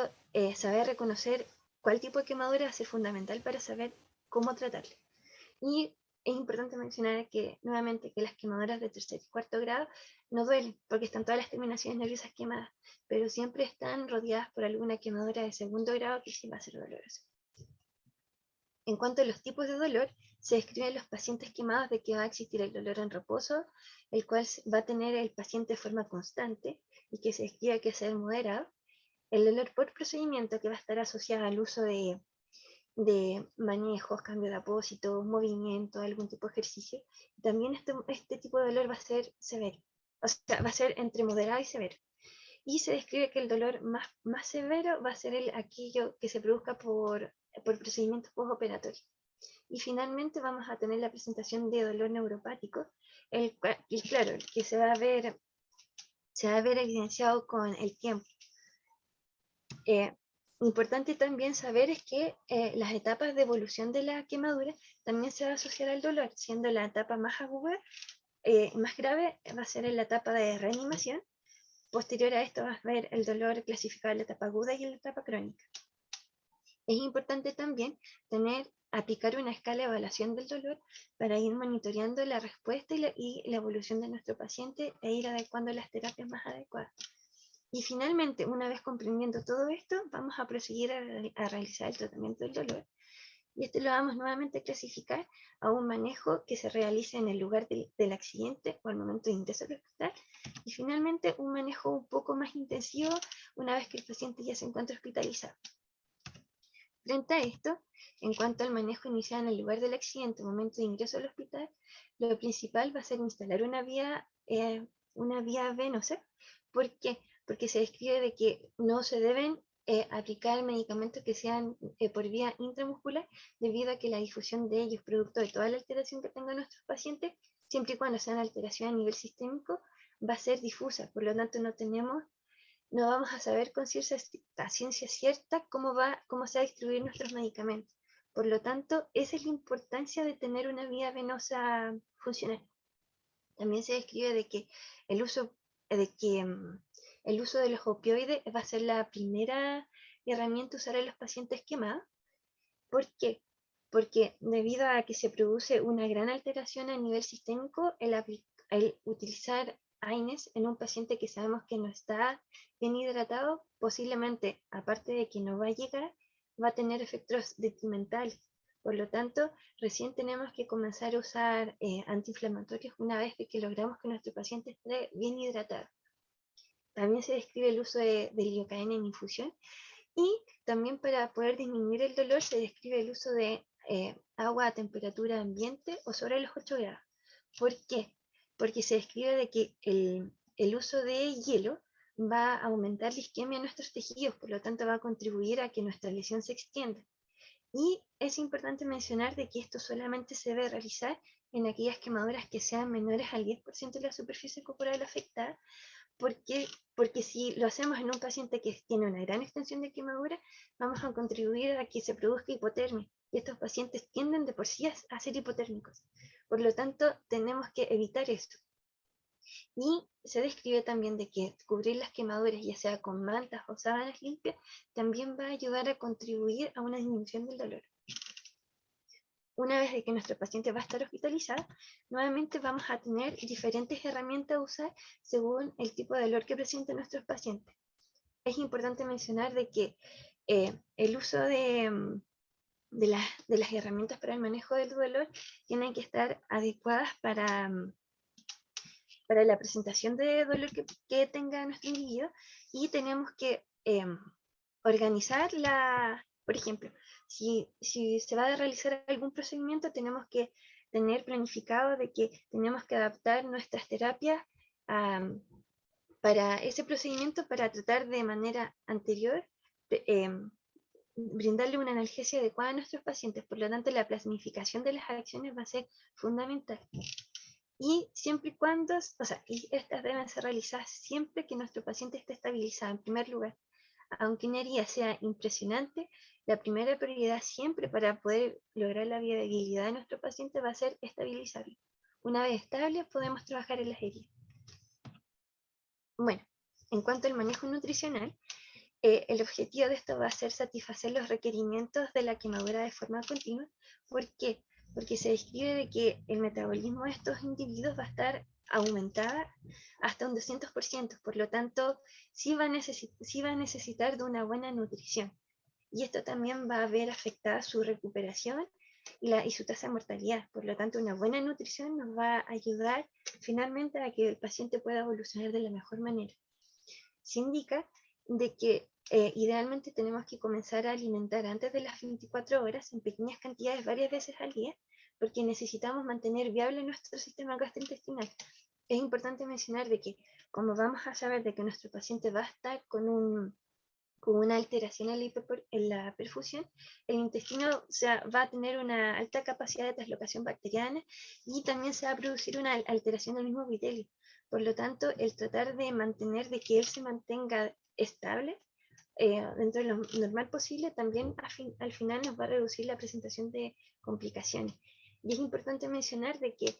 saber reconocer cuál tipo de quemadura va a ser fundamental para saber cómo tratarla. Y es importante mencionar que, nuevamente, que las quemaduras de tercer y cuarto grado no duelen, porque están todas las terminaciones nerviosas quemadas, pero siempre están rodeadas por alguna quemadura de segundo grado que sí va a ser dolorosa. En cuanto a los tipos de dolor, se describen los pacientes quemados de que va a existir el dolor en reposo, el cual va a tener el paciente de forma constante y que se describe que es el moderado, el dolor por procedimiento que va a estar asociado al uso de manejos, cambio de apósito, movimiento, algún tipo de ejercicio. También este tipo de dolor va a ser severo, o sea, va a ser entre moderado y severo. Y se describe que el dolor más severo va a ser aquello que se produzca por procedimientos postoperatorios. Y finalmente vamos a tener la presentación de dolor neuropático, y claro, el que se va a ver evidenciado con el tiempo. Importante también saber es que las etapas de evolución de la quemadura también se va a asociar al dolor, siendo la etapa más aguda, más grave, va a ser en la etapa de reanimación. Posterior a esto vas a ver el dolor clasificado en la etapa aguda y en la etapa crónica. Es importante también aplicar una escala de evaluación del dolor para ir monitoreando la respuesta y la evolución de nuestro paciente e ir adecuando las terapias más adecuadas. Y finalmente, una vez comprendiendo todo esto, vamos a proseguir a realizar el tratamiento del dolor. Y esto lo vamos nuevamente a clasificar a un manejo que se realice en el lugar del accidente o al momento de ingreso al hospital. Y finalmente, un manejo un poco más intensivo una vez que el paciente ya se encuentra hospitalizado. Frente a esto, en cuanto al manejo inicial en el lugar del accidente o momento de ingreso al hospital, lo principal va a ser instalar una vía venosa. ¿Por qué? Porque se describe de que no se deben aplicar medicamentos que sean por vía intramuscular, debido a que la difusión de ellos, producto de toda la alteración que tengan nuestros pacientes, siempre y cuando sean alteración a nivel sistémico, va a ser difusa. Por lo tanto, no vamos a saber con ciencia cierta cómo se va a distribuir nuestros medicamentos. Por lo tanto, esa es la importancia de tener una vía venosa funcional. También se describe de que el uso de los opioides va a ser la primera herramienta a usar en los pacientes quemados. ¿Por qué? Porque debido a que se produce una gran alteración a nivel sistémico, el utilizar AINES en un paciente que sabemos que no está bien hidratado, posiblemente, aparte de que no va a llegar, va a tener efectos detrimentales. Por lo tanto, recién tenemos que comenzar a usar antiinflamatorios una vez que logramos que nuestro paciente esté bien hidratado. También se describe el uso de lidocaína en infusión, y también para poder disminuir el dolor se describe el uso de agua a temperatura ambiente o sobre los 8 grados. ¿Por qué? Porque se describe de que el uso de hielo va a aumentar la isquemia en nuestros tejidos, por lo tanto va a contribuir a que nuestra lesión se extienda. Y es importante mencionar de que esto solamente se debe realizar en aquellas quemaduras que sean menores al 10% de la superficie corporal afectada. Porque si lo hacemos en un paciente que tiene una gran extensión de quemadura, vamos a contribuir a que se produzca hipotermia. Y estos pacientes tienden de por sí a ser hipotérmicos. Por lo tanto, tenemos que evitar esto. Y se describe también de que cubrir las quemaduras, ya sea con mantas o sábanas limpias, también va a ayudar a contribuir a una disminución del dolor. Una vez de que nuestro paciente va a estar hospitalizado, nuevamente vamos a tener diferentes herramientas a usar según el tipo de dolor que presenten nuestros pacientes. Es importante mencionar de que el uso de las herramientas para el manejo del dolor tienen que estar adecuadas para la presentación de dolor que tenga nuestro individuo, y tenemos que organizar por ejemplo, si se va a realizar algún procedimiento, tenemos que tener planificado de que tenemos que adaptar nuestras terapias para ese procedimiento, para tratar de manera anterior brindarle una analgesia adecuada a nuestros pacientes. Por lo tanto, la planificación de las acciones va a ser fundamental. Y siempre y cuando, y estas deben ser realizadas siempre que nuestro paciente esté estabilizado. En primer lugar, aunque una herida sea impresionante, La primera prioridad siempre para poder lograr la viabilidad de nuestro paciente va a ser estabilizarlo. Una vez estable, podemos trabajar en las heridas. Bueno, en cuanto al manejo nutricional, el objetivo de esto va a ser satisfacer los requerimientos de la quemadura de forma continua. ¿Por qué? Porque se describe de que el metabolismo de estos individuos va a estar aumentada hasta un 200%, por lo tanto, sí va a necesitar de una buena nutrición. Y esto también va a ver afectada su recuperación y su tasa de mortalidad. Por lo tanto, una buena nutrición nos va a ayudar finalmente a que el paciente pueda evolucionar de la mejor manera. Se indica de que idealmente tenemos que comenzar a alimentar antes de las 24 horas en pequeñas cantidades varias veces al día, porque necesitamos mantener viable nuestro sistema gastrointestinal. Es importante mencionar de que como vamos a saber de que nuestro paciente va a estar con una alteración en la perfusión, el intestino va a tener una alta capacidad de translocación bacteriana y también se va a producir una alteración del mismo epitelio. Por lo tanto, el tratar de mantener de que él se mantenga estable dentro de lo normal posible, también al final nos va a reducir la presentación de complicaciones. Y es importante mencionar de que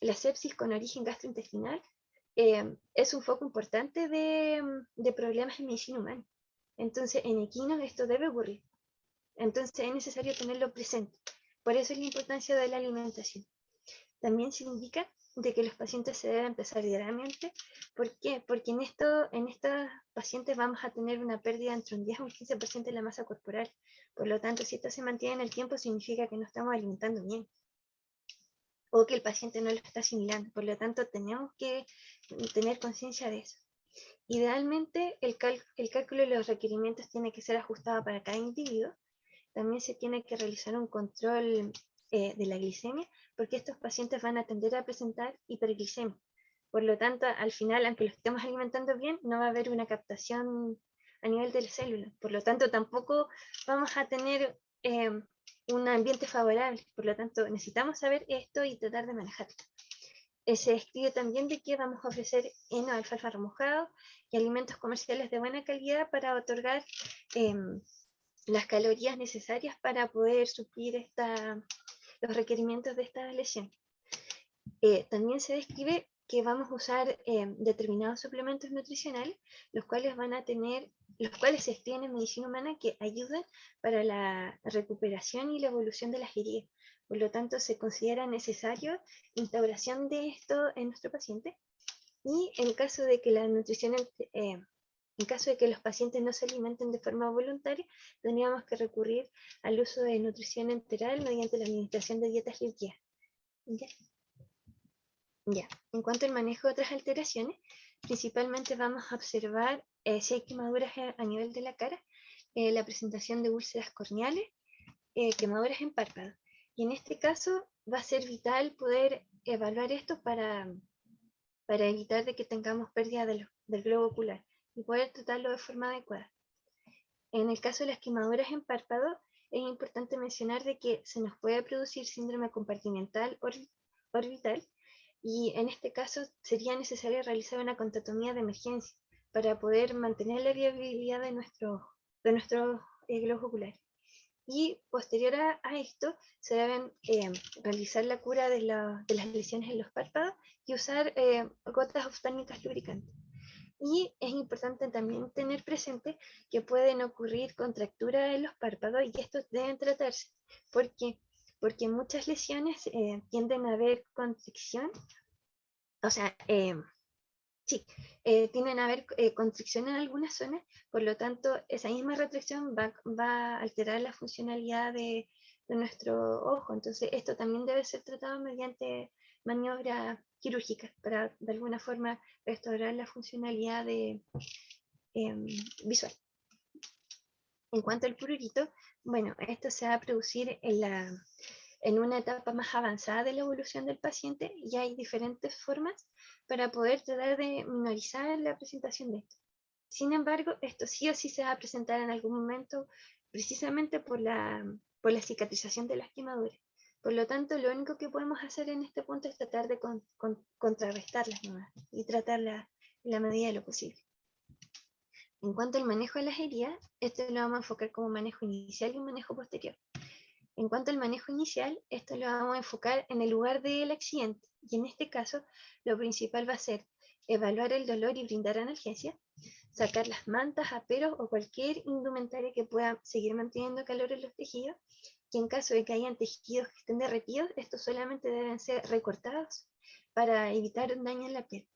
la sepsis con origen gastrointestinal es un foco importante de problemas en medicina humana. Entonces, en equinos esto debe ocurrir. Entonces, es necesario tenerlo presente. Por eso es la importancia de la alimentación. También se indica de que los pacientes se deben pesar diariamente. ¿Por qué? Porque en estos pacientes vamos a tener una pérdida entre un 10 a un 15% de la masa corporal. Por lo tanto, si esto se mantiene en el tiempo, significa que no estamos alimentando bien o que el paciente no lo está asimilando. Por lo tanto, tenemos que tener conciencia de eso. Idealmente, el cálculo de los requerimientos tiene que ser ajustado para cada individuo. También se tiene que realizar un control de la glicemia, porque estos pacientes van a tender a presentar hiperglicemia. Por lo tanto, al final, aunque los estemos alimentando bien, no va a haber una captación a nivel de la célula. Por lo tanto, tampoco vamos a tener un ambiente favorable. Por lo tanto, necesitamos saber esto y tratar de manejarlo. Se describe también de que vamos a ofrecer heno de alfalfa remojado y alimentos comerciales de buena calidad para otorgar las calorías necesarias para poder suplir los requerimientos de esta lesión. También se describe que vamos a usar determinados suplementos nutricionales, los cuales se describen en medicina humana que ayudan para la recuperación y la evolución de las heridas. Por lo tanto, se considera necesario instauración de esto en nuestro paciente. Y en caso de que en caso de que los pacientes no se alimenten de forma voluntaria, tendríamos que recurrir al uso de nutrición enteral mediante la administración de dietas líquidas. Ya. En cuanto al manejo de otras alteraciones, principalmente vamos a observar si hay quemaduras a nivel de la cara, la presentación de úlceras corneales, quemaduras en párpados. Y en este caso va a ser vital poder evaluar esto para evitar de que tengamos pérdida del globo ocular y poder tratarlo de forma adecuada. En el caso de las quemaduras en párpado, es importante mencionar de que se nos puede producir síndrome compartimental orbital y en este caso sería necesario realizar una contatomía de emergencia para poder mantener la viabilidad de nuestro globo ocular. Y posterior a esto se deben realizar la cura de las lesiones en los párpados y usar gotas oftálmicas lubricantes. Y es importante también tener presente que pueden ocurrir contracturas en los párpados y estos deben tratarse. ¿Por qué? Porque en muchas lesiones tienden a haber constricción, o sea, tienden a haber constricción en algunas zonas, por lo tanto, esa misma retracción va a alterar la funcionalidad de nuestro ojo. Entonces, esto también debe ser tratado mediante maniobras quirúrgicas para, de alguna forma, restaurar la funcionalidad visual. En cuanto al prurito, bueno, esto se va a producir en una etapa más avanzada de la evolución del paciente y hay diferentes formas para poder tratar de minorizar la presentación de esto. Sin embargo, esto sí o sí se va a presentar en algún momento precisamente por la cicatrización de las quemaduras. Por lo tanto, lo único que podemos hacer en este punto es tratar de contrarrestarlas nomás y tratarlas en la medida de lo posible. En cuanto al manejo de las heridas, esto lo vamos a enfocar como manejo inicial y un manejo posterior. En cuanto al manejo inicial, esto lo vamos a enfocar en el lugar del accidente, y en este caso lo principal va a ser evaluar el dolor y brindar analgesia, sacar las mantas, aperos o cualquier indumentaria que pueda seguir manteniendo calor en los tejidos, y en caso de que hayan tejidos que estén derretidos, estos solamente deben ser recortados para evitar un daño en la piel.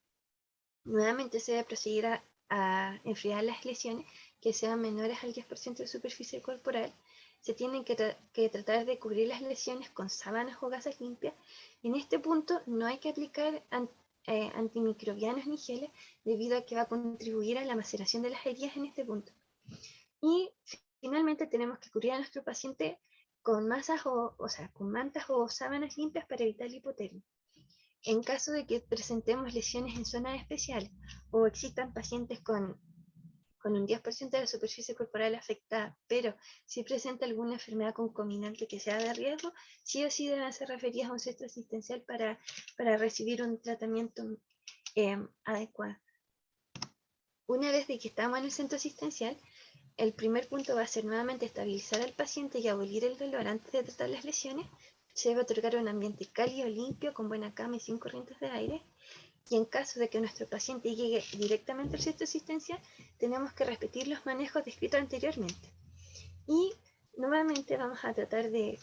Nuevamente se debe proseguir a enfriar las lesiones que sean menores al 10% de superficie corporal. Se tienen que tratar de cubrir las lesiones con sábanas o gasas limpias. En este punto no hay que aplicar antimicrobianos ni geles debido a que va a contribuir a la maceración de las heridas en este punto. Y finalmente tenemos que cubrir a nuestro paciente con masas con mantas o sábanas limpias para evitar la hipotermia. En caso de que presentemos lesiones en zonas especiales o existan pacientes con un 10% de la superficie corporal afectada, pero si presenta alguna enfermedad concomitante que sea de riesgo, sí o sí deben ser referidas a un centro asistencial para recibir un tratamiento adecuado. Una vez de que estamos en el centro asistencial, el primer punto va a ser nuevamente estabilizar al paciente y abolir el dolor antes de tratar las lesiones. Se debe otorgar un ambiente cálido, limpio, con buena cama y sin corrientes de aire. Y en caso de que nuestro paciente llegue directamente al centro asistencial, tenemos que repetir los manejos descritos anteriormente. Y nuevamente vamos a tratar de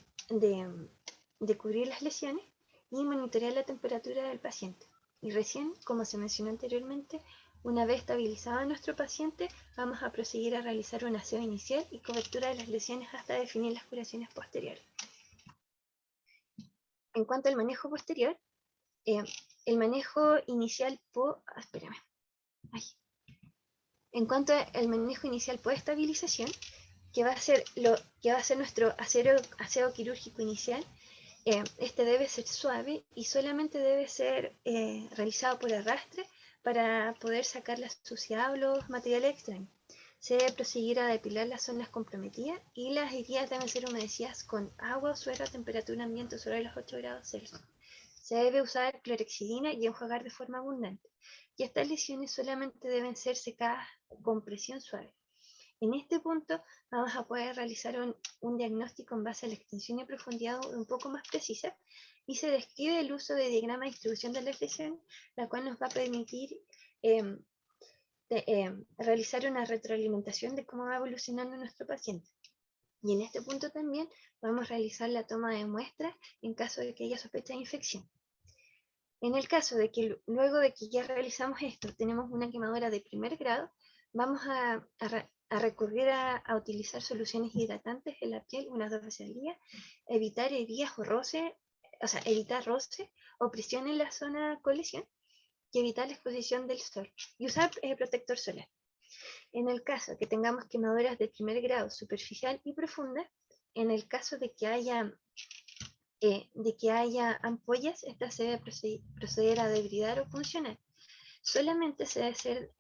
cubrir las lesiones y monitorear la temperatura del paciente. Y recién, como se mencionó anteriormente, una vez estabilizado a nuestro paciente, vamos a proseguir a realizar un aseo inicial y cobertura de las lesiones hasta definir las curaciones posteriores. En cuanto al manejo posterior, el manejo inicial En cuanto al manejo inicial por estabilización, que va a ser nuestro aseo quirúrgico inicial, este debe ser suave y solamente debe ser realizado por arrastre para poder sacar la suciedad o los materiales extraños. Se debe proseguir a depilar las zonas comprometidas y las heridas deben ser humedecidas con agua o suero a temperatura ambiente sobre los 8 grados Celsius. Se debe usar clorexidina y enjuagar de forma abundante. Y estas lesiones solamente deben ser secadas con presión suave. En este punto vamos a poder realizar un diagnóstico en base a la extensión y profundidad un poco más precisa y se describe el uso de diagrama de distribución de las lesiones, la cual nos va a permitir realizar una retroalimentación de cómo va evolucionando nuestro paciente. Y en este punto también vamos a realizar la toma de muestras en caso de que haya sospecha de infección. En el caso de que luego de que ya realizamos esto, tenemos una quemadura de primer grado, vamos a recurrir a utilizar soluciones hidratantes en la piel unas 2 veces al día, evitar heridas o roce, evitar roce o presión en la zona con lesión y evitar la exposición del sol y usar protector solar. En el caso que tengamos quemaduras de primer grado superficial y profunda, en el caso de que haya ampollas, esta se debe proceder a debridar o funcionar. Solamente se debe hacer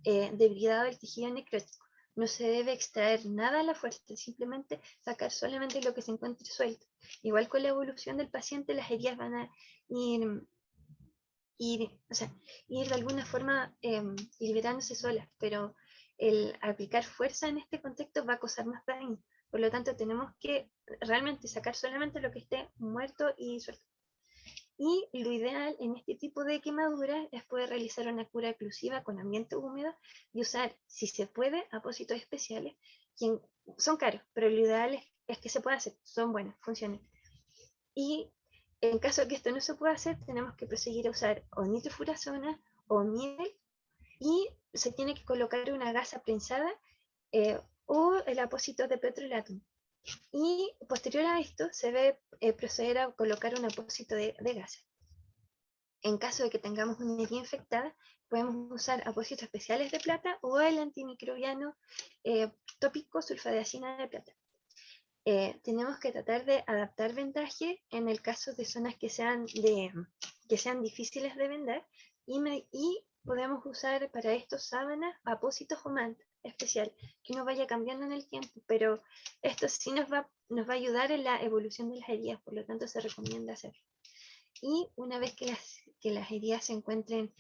debridado del tejido necrótico. No se debe extraer nada a la fuerza, simplemente sacar solamente lo que se encuentre suelto. Igual con la evolución del paciente, las heridas van a ir de alguna forma liberándose solas, pero el aplicar fuerza en este contexto va a causar más daño. Por lo tanto, tenemos que realmente sacar solamente lo que esté muerto y suelto. Y lo ideal en este tipo de quemaduras es poder realizar una cura oclusiva con ambiente húmedo y usar, si se puede, apósitos especiales, que son caros, pero lo ideal es que se pueda hacer, son buenos, funcionan. Y en caso de que esto no se pueda hacer, tenemos que proseguir a usar o nitrofurazona o miel y se tiene que colocar una gasa prensada o el apósito de petrolatum. Y posterior a esto se debe proceder a colocar un apósito de gasa. En caso de que tengamos una herida infectada, podemos usar apósitos especiales de plata o el antimicrobiano tópico sulfadiazina de plata. Tenemos que tratar de adaptar vendaje en el caso de zonas que sean difíciles de vendar y podemos usar para esto sábanas, apósitos o manta especial que no vaya cambiando en el tiempo, pero esto sí nos va a ayudar en la evolución de las heridas, por lo tanto se recomienda hacerlo. y una vez que las heridas se encuentren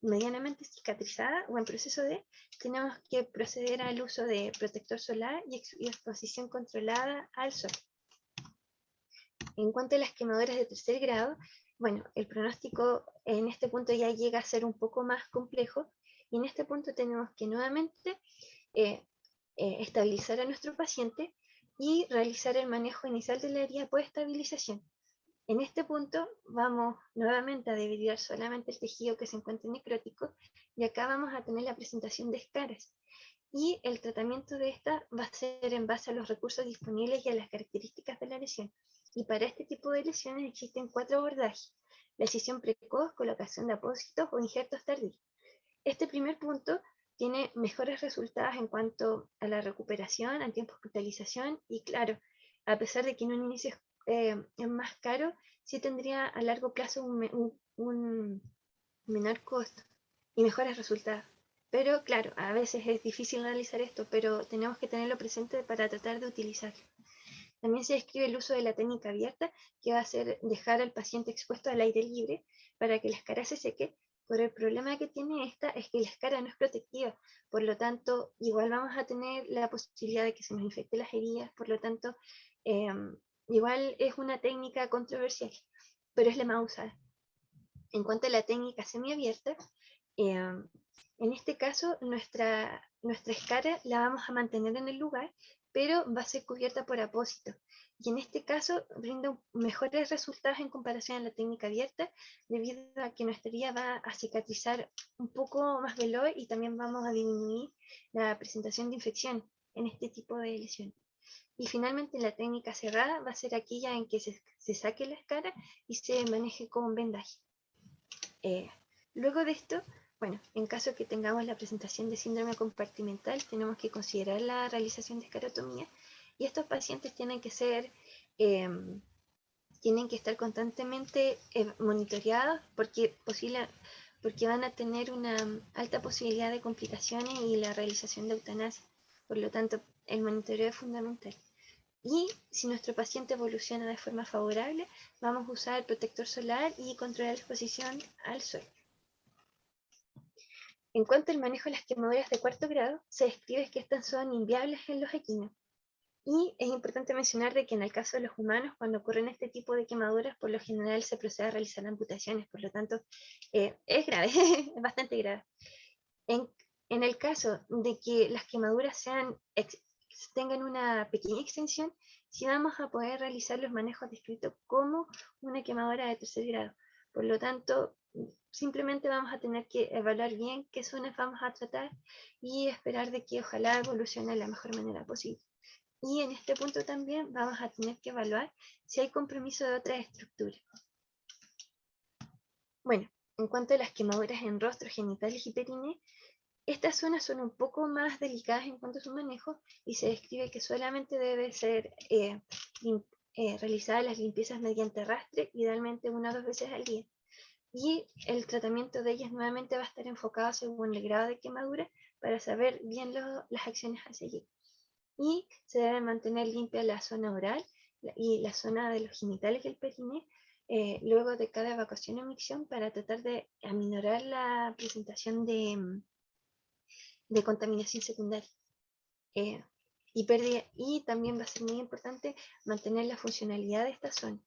medianamente cicatrizadas o en proceso de, tenemos que proceder al uso de protector solar y exposición controlada al sol. En cuanto a las quemaduras de tercer grado, bueno, el pronóstico en este punto ya llega a ser un poco más complejo, y en este punto tenemos que nuevamente estabilizar a nuestro paciente y realizar el manejo inicial de la herida por estabilización. En este punto vamos nuevamente a dividir solamente el tejido que se encuentra necrótico, y acá vamos a tener la presentación de escaras. Y el tratamiento de esta va a ser en base a los recursos disponibles y a las características de la lesión. Y para este tipo de lesiones existen 4 abordajes: la decisión precoz, colocación de apósitos o injertos tardíos. Este primer punto tiene mejores resultados en cuanto a la recuperación, al tiempo de hospitalización, y claro, a pesar de que en un inicio es más caro, sí tendría a largo plazo un menor costo y mejores resultados. Pero claro, a veces es difícil realizar esto, pero tenemos que tenerlo presente para tratar de utilizarlo. También se describe el uso de la técnica abierta, que va a ser dejar al paciente expuesto al aire libre para que la escara se seque. Pero el problema que tiene esta es que la escara no es protectiva, por lo tanto, igual vamos a tener la posibilidad de que se nos infecten las heridas, por lo tanto, eh, igual es una técnica controversial, pero es la más usada. En cuanto a la técnica semiabierta, en este caso nuestra escara la vamos a mantener en el lugar, pero va a ser cubierta por apósito. Y en este caso brinda mejores resultados en comparación a la técnica abierta, debido a que nuestra herida va a cicatrizar un poco más veloz, y también vamos a disminuir la presentación de infección en este tipo de lesiones. Y finalmente la técnica cerrada va a ser aquella en que se saque la escara y se maneje con un vendaje. Luego de esto, bueno, en caso que tengamos la presentación de síndrome compartimental, tenemos que considerar la realización de escarotomía, y estos pacientes tienen que estar constantemente monitoreados, porque van a tener una alta posibilidad de complicaciones y la realización de eutanasia. Por lo tanto, el monitoreo es fundamental. Y si nuestro paciente evoluciona de forma favorable, vamos a usar el protector solar y controlar la exposición al sol. En cuanto al manejo de las quemaduras de cuarto grado, se describe que estas son inviables en los equinos. Y es importante mencionar de que en el caso de los humanos, cuando ocurren este tipo de quemaduras, por lo general se procede a realizar amputaciones, por lo tanto, es grave, es bastante grave. En el caso de que las quemaduras tengan una pequeña extensión, sí vamos a poder realizar los manejos descritos como una quemadura de tercer grado. Por lo tanto, simplemente vamos a tener que evaluar bien qué zonas vamos a tratar y esperar de que ojalá evolucione de la mejor manera posible. Y en este punto también vamos a tener que evaluar si hay compromiso de otras estructuras. Bueno, en cuanto a las quemaduras en rostro, genitales y perine, estas zonas son un poco más delicadas en cuanto a su manejo, y se describe que solamente debe ser realizadas las limpiezas mediante arrastre, idealmente 1 o 2 veces al día. Y el tratamiento de ellas nuevamente va a estar enfocado según el grado de quemadura, para saber bien las acciones a seguir. Y se debe mantener limpia la zona oral y la zona de los genitales y el periné luego de cada evacuación o micción, para tratar de aminorar la presentación de contaminación secundaria. Y también va a ser muy importante mantener la funcionalidad de esta zona.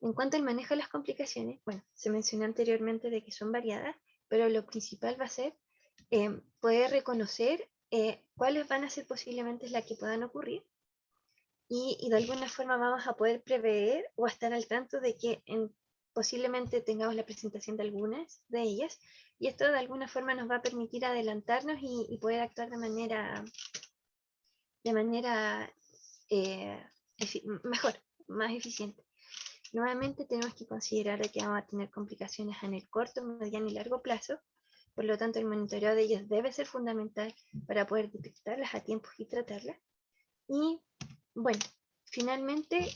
En cuanto al manejo de las complicaciones, bueno, se mencionó anteriormente de que son variadas, pero lo principal va a ser poder reconocer cuáles van a ser posiblemente las que puedan ocurrir, y de alguna forma vamos a poder prever o estar al tanto de que posiblemente tengamos la presentación de algunas de ellas, y esto de alguna forma nos va a permitir adelantarnos y poder actuar de manera mejor, más eficiente. Nuevamente tenemos que considerar de que vamos a tener complicaciones en el corto, mediano y largo plazo, por lo tanto el monitoreo de ellas debe ser fundamental para poder detectarlas a tiempo y tratarlas. Y bueno, finalmente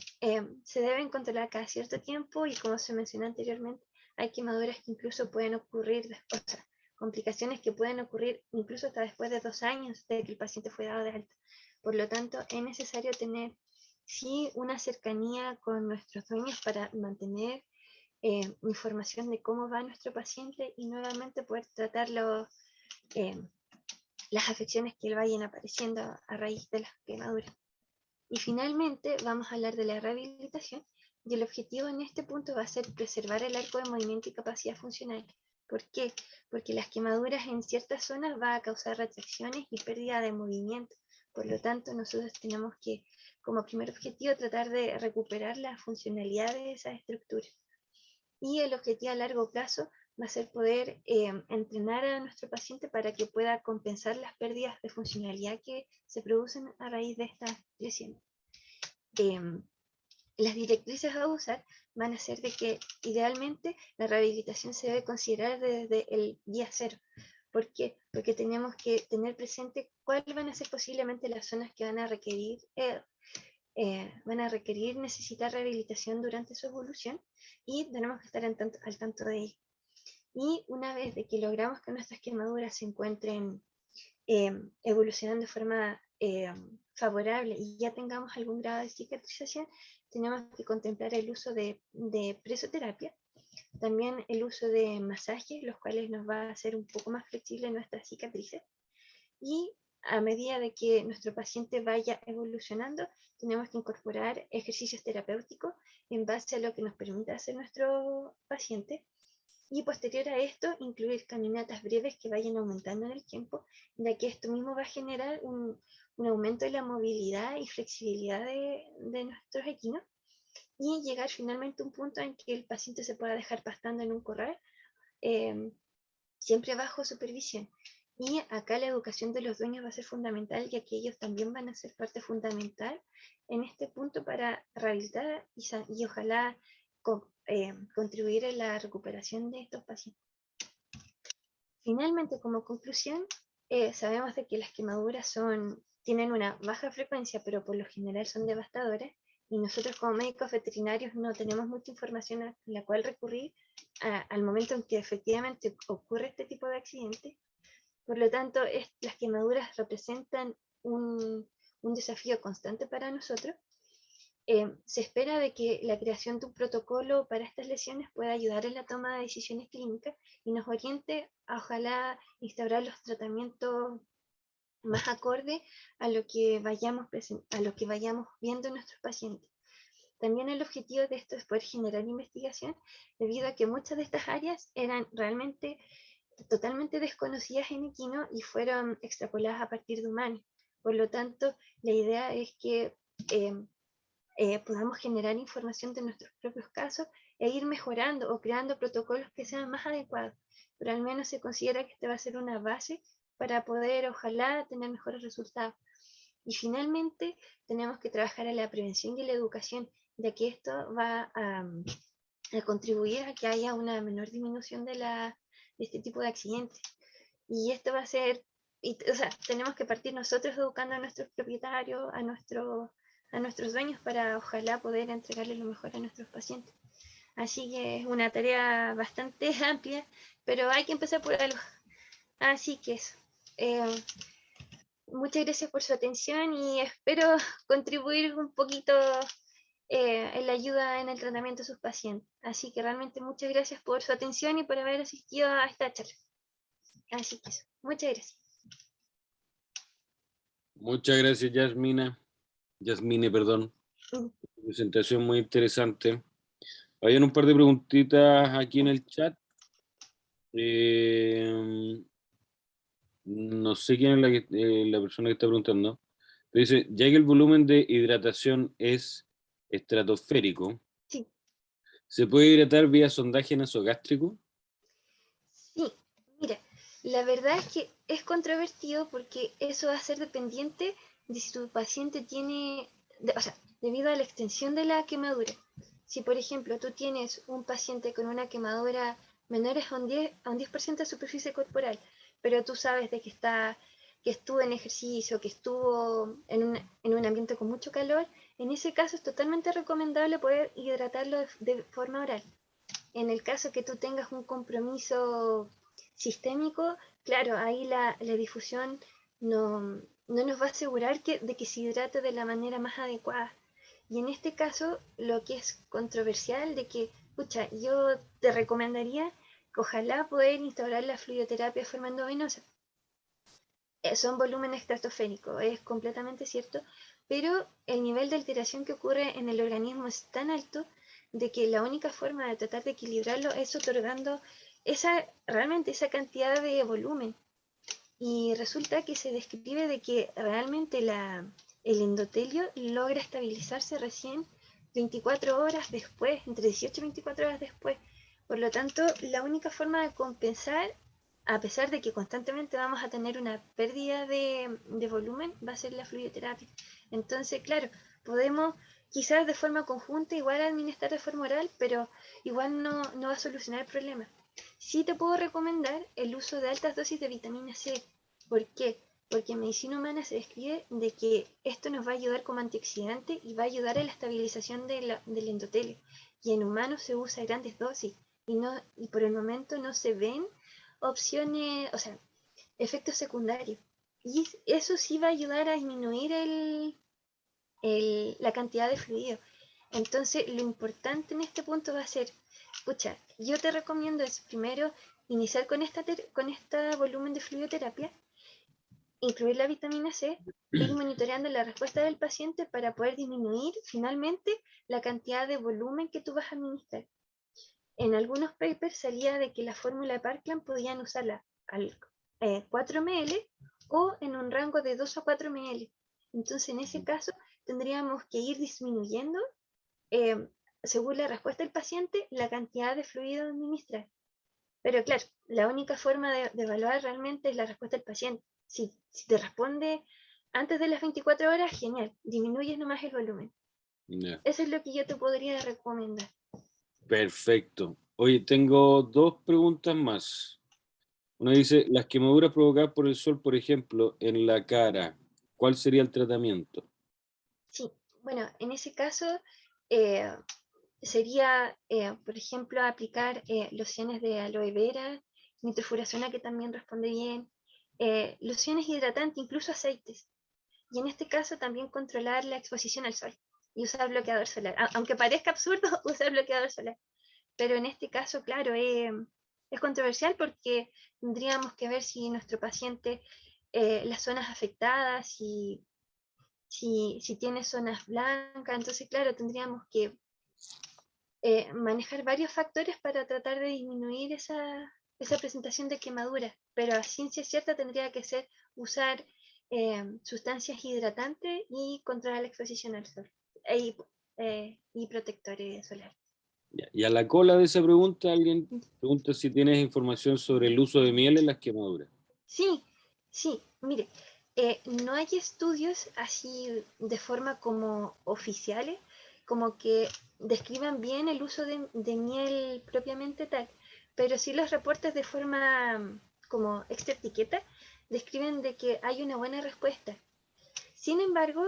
se deben controlar cada cierto tiempo, y como se mencionó anteriormente, hay quemaduras que incluso pueden ocurrir después, o sea, complicaciones que pueden ocurrir incluso hasta después de 2 años de que el paciente fue dado de alta. Por lo tanto, es necesario tener sí una cercanía con nuestros dueños para mantener información de cómo va nuestro paciente y nuevamente poder tratarlo, las afecciones que le vayan apareciendo a raíz de las quemaduras. Y finalmente vamos a hablar de la rehabilitación, y el objetivo en este punto va a ser preservar el arco de movimiento y capacidad funcional. ¿Por qué? Porque las quemaduras en ciertas zonas van a causar retracciones y pérdida de movimiento. Por lo tanto, nosotros tenemos que, como primer objetivo, tratar de recuperar la funcionalidad de esas estructuras. Y el objetivo a largo plazo va a ser poder entrenar a nuestro paciente para que pueda compensar las pérdidas de funcionalidad que se producen a raíz de estas lesiones. Las directrices a usar van a ser de que idealmente la rehabilitación se debe considerar desde el día cero. ¿Por qué? Porque tenemos que tener presente cuáles van a ser posiblemente las zonas que van a requerir necesitar rehabilitación durante su evolución, y tenemos que estar al tanto de ello. Y una vez de que logramos que nuestras quemaduras se encuentren evolucionando de forma favorable y ya tengamos algún grado de cicatrización, tenemos que contemplar el uso de presoterapia, también el uso de masajes, los cuales nos va a hacer un poco más flexible nuestras cicatrices. Y a medida de que nuestro paciente vaya evolucionando, tenemos que incorporar ejercicios terapéuticos en base a lo que nos permita hacer nuestro paciente. Y posterior a esto, incluir caminatas breves que vayan aumentando en el tiempo, ya que esto mismo va a generar un aumento de la movilidad y flexibilidad de nuestros equinos, y llegar finalmente a un punto en que el paciente se pueda dejar pastando en un corral, siempre bajo supervisión. Y acá la educación de los dueños va a ser fundamental, ya que ellos también van a ser parte fundamental en este punto para rehabilitar y ojalá contribuir en la recuperación de estos pacientes. Finalmente, como conclusión, sabemos de que las quemaduras tienen una baja frecuencia, pero por lo general son devastadoras, y nosotros como médicos veterinarios no tenemos mucha información a la cual recurrir al momento en que efectivamente ocurre este tipo de accidente. Por lo tanto, las quemaduras representan un desafío constante para nosotros. Se espera de que la creación de un protocolo para estas lesiones pueda ayudar en la toma de decisiones clínicas y nos oriente a ojalá instaurar los tratamientos más acorde a lo que vayamos viendo en nuestros pacientes. También el objetivo de esto es poder generar investigación, debido a que muchas de estas áreas eran realmente totalmente desconocidas en equino y fueron extrapoladas a partir de humanos. Por lo tanto, la idea es que podamos generar información de nuestros propios casos e ir mejorando o creando protocolos que sean más adecuados. Pero al menos se considera que este va a ser una base para poder, ojalá, tener mejores resultados. Y finalmente, tenemos que trabajar en la prevención y la educación, ya que esto va a contribuir a que haya una menor disminución de este tipo de accidentes. Y esto va a ser, o sea, tenemos que partir nosotros educando a nuestros propietarios, a nuestros dueños, para ojalá poder entregarle lo mejor a nuestros pacientes. Así que es una tarea bastante amplia, pero hay que empezar por algo. Así que eso. Muchas gracias por su atención y espero contribuir un poquito en la ayuda en el tratamiento de sus pacientes. Así que realmente muchas gracias por su atención y por haber asistido a esta charla. Así que eso. Muchas gracias. Muchas gracias, Yasmine, perdón. Presentación muy interesante. Habían un par de preguntitas aquí en el chat. No sé quién es la persona que está preguntando. Pero dice, ya que el volumen de hidratación es estratosférico, Sí. ¿se puede hidratar vía sondaje nasogástrico? Sí, mira, la verdad es que es controvertido porque eso va a ser dependiente de si tu paciente tiene, o sea, debido a la extensión de la quemadura. Si, por ejemplo, tú tienes un paciente con una quemadura menor a un 10% de superficie corporal, pero tú sabes de que estuvo en ejercicio, que estuvo en un ambiente con mucho calor, en ese caso es totalmente recomendable poder hidratarlo de forma oral. En el caso que tú tengas un compromiso sistémico, claro, ahí la difusión no nos va a asegurar de que se hidrate de la manera más adecuada. Y en este caso, lo que es controversial de que, pucha, yo te recomendaría que ojalá poder instaurar la fluidoterapia de forma endovenosa. Son volúmenes estratosféricos, es completamente cierto, pero el nivel de alteración que ocurre en el organismo es tan alto de que la única forma de tratar de equilibrarlo es otorgando realmente esa cantidad de volumen. Y resulta que se describe de que realmente el endotelio logra estabilizarse recién 24 horas después, entre 18 y 24 horas después. Por lo tanto, la única forma de compensar, a pesar de que constantemente vamos a tener una pérdida de volumen, va a ser la fluidoterapia. Entonces, claro, podemos quizás de forma conjunta igual administrar de forma oral, pero igual no va a solucionar el problema. Sí te puedo recomendar el uso de altas dosis de vitamina C. ¿Por qué? Porque en medicina humana se describe de que esto nos va a ayudar como antioxidante y va a ayudar a la estabilización del endotelio. Y en humanos se usa grandes dosis y por el momento no se ven opciones, o sea, efectos secundarios. Y eso sí va a ayudar a disminuir la cantidad de fluido. Entonces, lo importante en este punto va a ser, escucha, yo te recomiendo es primero iniciar con esta volumen de fluidoterapia, incluir la vitamina C, ir monitoreando la respuesta del paciente para poder disminuir finalmente la cantidad de volumen que tú vas a administrar. En algunos papers salía de que la fórmula de Parkland podían usarla al 4 ml o en un rango de 2 a 4 ml. Entonces, en ese caso, tendríamos que ir disminuyendo, según la respuesta del paciente, la cantidad de fluido a administrar. Pero claro, la única forma de evaluar realmente es la respuesta del paciente. Si te responde antes de las 24 horas, genial, disminuyes nomás el volumen. Yeah. Eso es lo que yo te podría recomendar. Perfecto. Oye, tengo 2 preguntas más. Una dice, las quemaduras provocadas por el sol, por ejemplo, en la cara, ¿cuál sería el tratamiento? Sí, bueno, en ese caso sería, por ejemplo, aplicar lociones de aloe vera, nitrofurazona, que también responde bien, lociones hidratantes, incluso aceites. Y en este caso también controlar la exposición al sol y usar bloqueador solar. Aunque parezca absurdo, usar bloqueador solar. Pero en este caso, claro, es controversial porque tendríamos que ver si nuestro paciente, las zonas afectadas, si tiene zonas blancas, entonces, claro, tendríamos que manejar varios factores para tratar de disminuir esa presentación de quemadura, pero a ciencia cierta tendría que ser usar sustancias hidratantes y controlar la exposición al sol y protectores solares. Y a la cola de esa pregunta, alguien pregunta si tienes información sobre el uso de miel en las quemaduras. Sí, sí, mire, no hay estudios así de forma como oficiales, como que describan bien el uso de miel propiamente tal, pero sí los reportes de forma como extra etiqueta describen de que hay una buena respuesta. Sin embargo,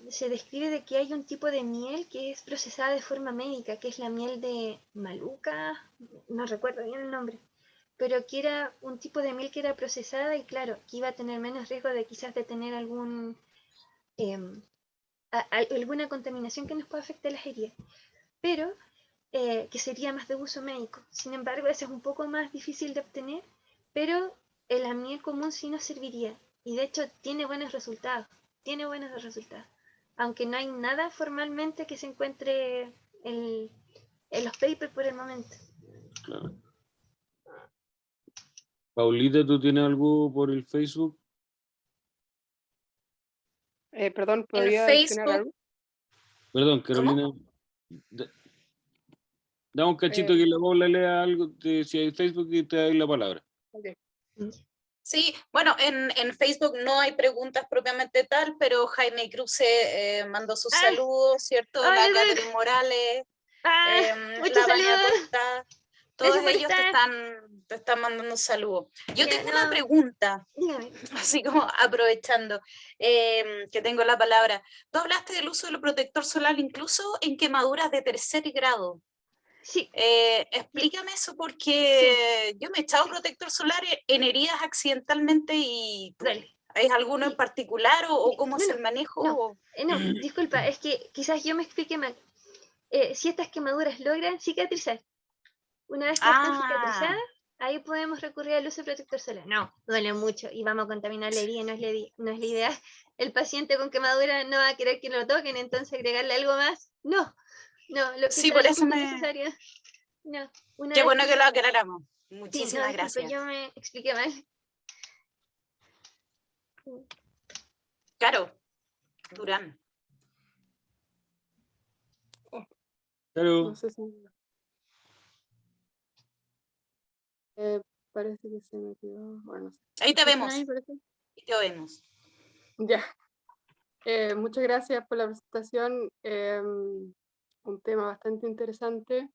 se describe de que hay un tipo de miel que es procesada de forma médica, que es la miel de Maluca, no recuerdo bien el nombre, pero que era un tipo de miel que era procesada y claro, que iba a tener menos riesgo de quizás de tener alguna contaminación que nos pueda afectar las heridas, pero que sería más de uso médico. Sin embargo, ese es un poco más difícil de obtener, pero la miel común sí nos serviría y de hecho tiene buenos resultados, aunque no hay nada formalmente que se encuentre en los papers por el momento. Claro. Paulita, ¿tú tienes algo por el Facebook? Perdón, En ¿podría adicionar Facebook, algo? Perdón, ¿cómo? Carolina. Da un cachito Eh, que la Paula lea algo, si hay Facebook y te doy la palabra. ok. Sí, bueno, en Facebook no hay preguntas propiamente tal, pero Jaime Cruz mandó sus saludos, ¿cierto? La Hola, Doc. Catherine Morales, Muchos la Vania saludos. Costa, todos Gracias por ellos te estar. están mandando saludos. Yo Ya, tengo una no, pregunta, dígame. así como aprovechando que tengo la palabra. Tú hablaste del uso del protector solar incluso en quemaduras de tercer grado. Sí, Explícame eso sí, porque yo me he echado protector solar en heridas accidentalmente y dale. ¿Es alguno en particular o cómo es No, el manejo? no, disculpa, es que quizás yo me expliqué mal. Si estas quemaduras logran cicatrizar, una vez que están cicatrizadas, ahí podemos recurrir al uso de protector solar. No, duele mucho y vamos a contaminar la herida, no es la idea. El paciente con quemadura no va a querer que lo toquen, entonces agregarle algo más. No, lo que Sí, sea por eso necesario. No, Qué bueno que lo aclaráramos. Sí, Muchísimas disculpe, gracias. yo me expliqué mal. Caro, Durán. Claro. No sé si... parece que se me quedó... Bueno, no sé. Ahí te vemos. Ahí, parece? Ahí te vemos. Ya. Muchas gracias por la presentación. Un tema bastante interesante.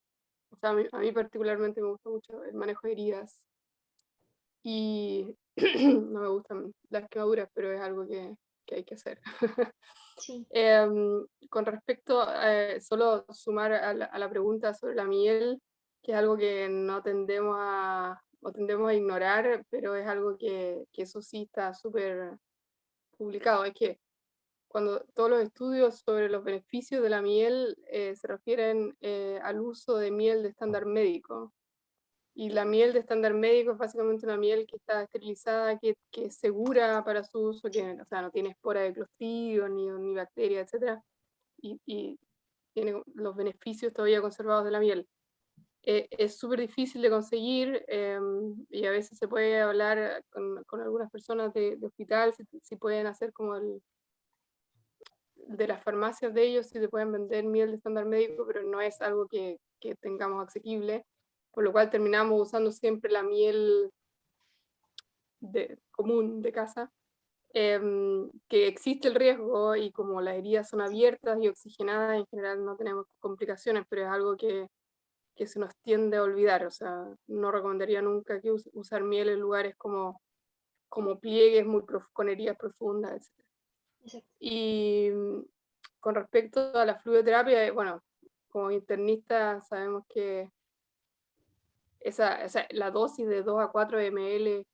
O sea, a mí particularmente me gusta mucho el manejo de heridas. Y no me gustan las quemaduras, pero es algo que hay que hacer. Sí. Con respecto, solo sumar a la pregunta sobre la miel, que es algo que no tendemos a ignorar, pero es algo que eso sí está súper publicado. Es que cuando todos los estudios sobre los beneficios de la miel se refieren al uso de miel de estándar médico. Y la miel de estándar médico es básicamente una miel que está esterilizada, que es segura para su uso, que o sea, no tiene espora de clostridium ni bacterias, etc. Y tiene los beneficios todavía conservados de la miel. Es súper difícil de conseguir y a veces se puede hablar con algunas personas de hospital si pueden hacer como de las farmacias de ellos, si se pueden vender miel de estándar médico, pero no es algo que tengamos asequible, por lo cual terminamos usando siempre la miel común de casa, que existe el riesgo y como las heridas son abiertas y oxigenadas, en general no tenemos complicaciones, pero es algo que se nos tiende a olvidar. O sea, no recomendaría nunca que usar miel en lugares como pliegues con heridas profundas, etc. Exacto. Y con respecto a la fluidoterapia, bueno, como internistas sabemos que la dosis de 2 a 4 ml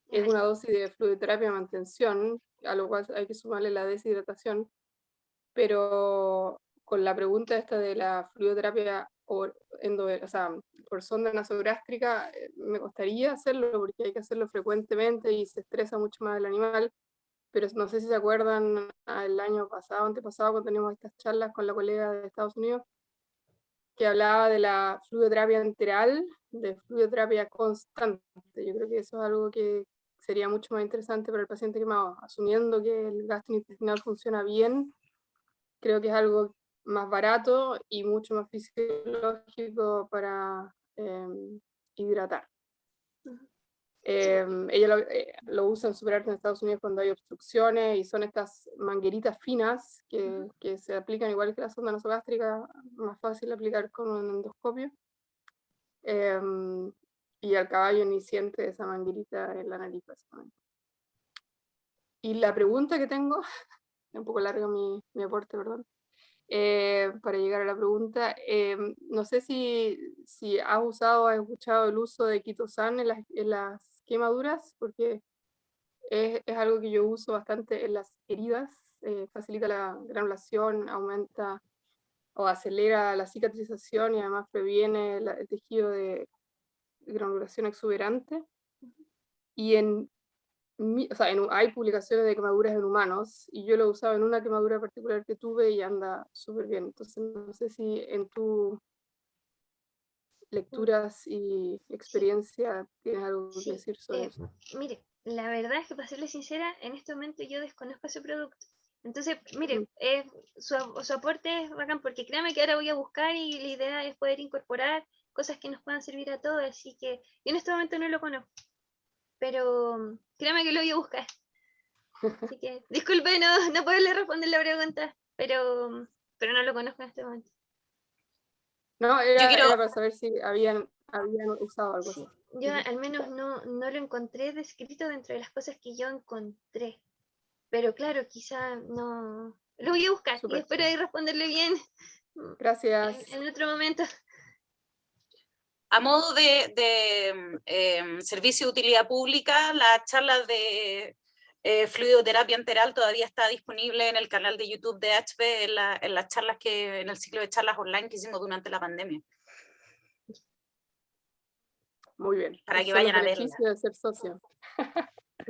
es una dosis de fluidoterapia de mantención, a lo cual hay que sumarle la deshidratación, pero con la pregunta esta de la fluidoterapia por sonda nasogástrica, me costaría hacerlo porque hay que hacerlo frecuentemente y se estresa mucho más el animal, pero no sé si se acuerdan el año pasado, antepasado, cuando teníamos estas charlas con la colega de Estados Unidos, que hablaba de la fluidoterapia enteral, de fluidoterapia constante. Yo creo que eso es algo que sería mucho más interesante para el paciente quemado, asumiendo que el gastrointestinal funciona bien. Creo que es algo más barato y mucho más fisiológico para hidratar. Ella lo usa en Superarte en Estados Unidos cuando hay obstrucciones y son estas mangueritas finas que se aplican igual que la sonda nasogástrica, más fácil aplicar con un endoscopio. Y al caballo ni siente esa manguerita en la nariz, básicamente. Y la pregunta que tengo, es un poco largo mi aporte, perdón, para llegar a la pregunta, no sé si has usado o has escuchado el uso de quitosan en las quemaduras, porque es algo que yo uso bastante en las heridas, facilita la granulación, aumenta o acelera la cicatrización y además previene el tejido de granulación exuberante. Y hay publicaciones de quemaduras en humanos y yo lo he usado en una quemadura particular que tuve y anda súper bien. Entonces no sé si en tu lecturas y experiencia tienes algo que decir sobre eso. Mire, la verdad es que para serle sincera, en este momento yo desconozco ese producto. Entonces, mire, su aporte es bacán porque créame que ahora voy a buscar y la idea es poder incorporar cosas que nos puedan servir a todos, así que yo en este momento no lo conozco, pero créame que lo voy a buscar. Así que, disculpe no poderle responder la pregunta, pero no lo conozco en este momento. No, era para saber si habían usado algo así. Yo al menos no lo encontré descrito dentro de las cosas que yo encontré. Pero claro, quizá no... Lo voy a buscar y espero ahí responderle bien. Gracias. En otro momento. A modo de servicio de utilidad pública, las charlas de fluidoterapia enteral todavía está disponible en el canal de YouTube de HB en las charlas en el ciclo de charlas online que hicimos durante la pandemia. Muy bien. Para que Esos son vayan los a verla. beneficios de ser socio.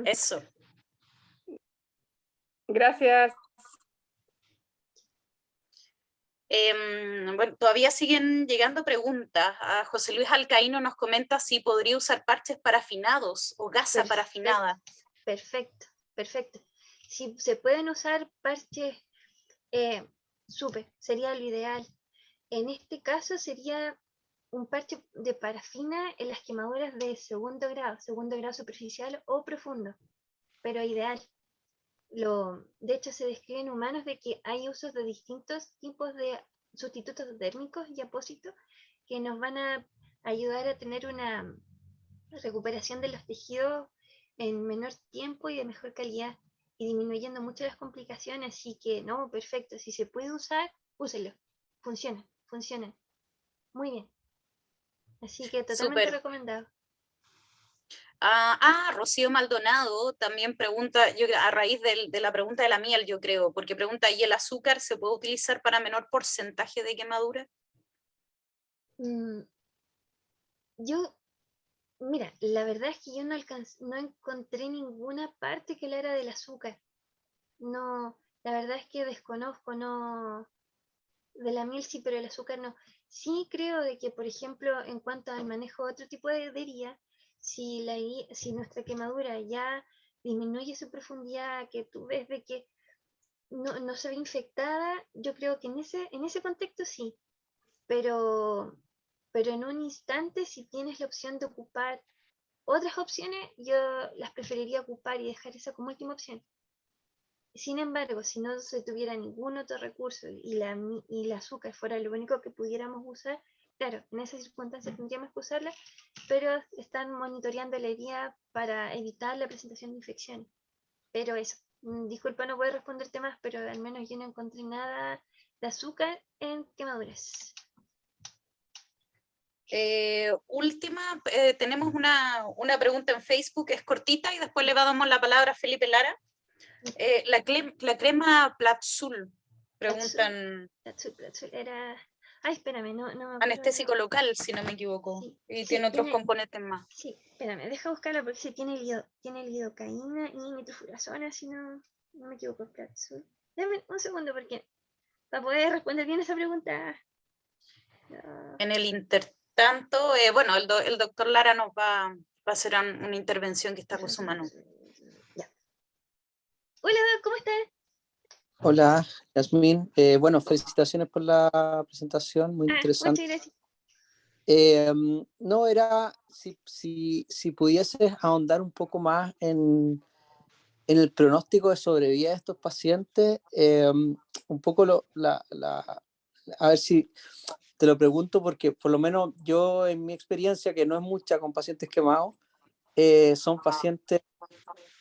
Eso. Gracias. Bueno, todavía siguen llegando preguntas. José Luis Alcaíno nos comenta si podría usar parches parafinados o gasa parafinada. Perfecto, perfecto. Si se pueden usar parches, súper, sería lo ideal. En este caso sería un parche de parafina en las quemaduras de segundo grado superficial o profundo, pero ideal. De hecho, se describe en humanos de que hay usos de distintos tipos de sustitutos térmicos y apósitos que nos van a ayudar a tener una recuperación de los tejidos en menor tiempo y de mejor calidad y disminuyendo mucho las complicaciones. Así que, no, perfecto. Si se puede usar, úselo. Funciona. Muy bien. Así que totalmente Súper. recomendado. Rocío Maldonado también pregunta, a raíz de la pregunta de la miel, yo creo, porque pregunta, ¿y el azúcar se puede utilizar para menor porcentaje de quemadura? Mira, la verdad es que yo no encontré ninguna parte que hablara del azúcar. No, la verdad es que desconozco, no, de la miel sí, pero el azúcar no. Sí creo de que, por ejemplo, en cuanto al manejo de otro tipo de herida, si nuestra quemadura ya disminuye su profundidad, que tú ves de que no se ve infectada, yo creo que en ese contexto sí, pero en un instante, si tienes la opción de ocupar otras opciones, yo las preferiría ocupar y dejar esa como última opción. Sin embargo, si no se tuviera ningún otro recurso y el azúcar fuera lo único que pudiéramos usar, claro, en esas circunstancias tendríamos que usarla, pero están monitoreando la herida para evitar la presentación de infecciones. Pero eso, disculpa, no puedo responderte más, pero al menos yo no encontré nada de azúcar en quemaduras. Última, tenemos una pregunta en Facebook, es cortita, y después le damos la palabra a Felipe Lara. La crema Platzul, preguntan. Platzul era... Ay, espérame, no me acuerdo. Anestésico local, si no me equivoco. Sí, y sí, tiene otros componentes más. Sí, espérame, deja buscarla porque sí, tiene lidocaína y nitrofurazona, si no me equivoco. Platzul. Dame un segundo porque para poder responder bien esa pregunta. En el intertanto, bueno, el doctor Lara nos va a hacer una intervención que está con su mano. Ya. Hola, ¿cómo estás? Hola, Yasmín. Bueno, felicitaciones por la presentación, muy interesante. Muchas gracias. No, era si pudieses ahondar un poco más en el pronóstico de sobrevida de estos pacientes, un poco a ver si te lo pregunto, porque por lo menos yo en mi experiencia, que no es mucha con pacientes quemados, son pacientes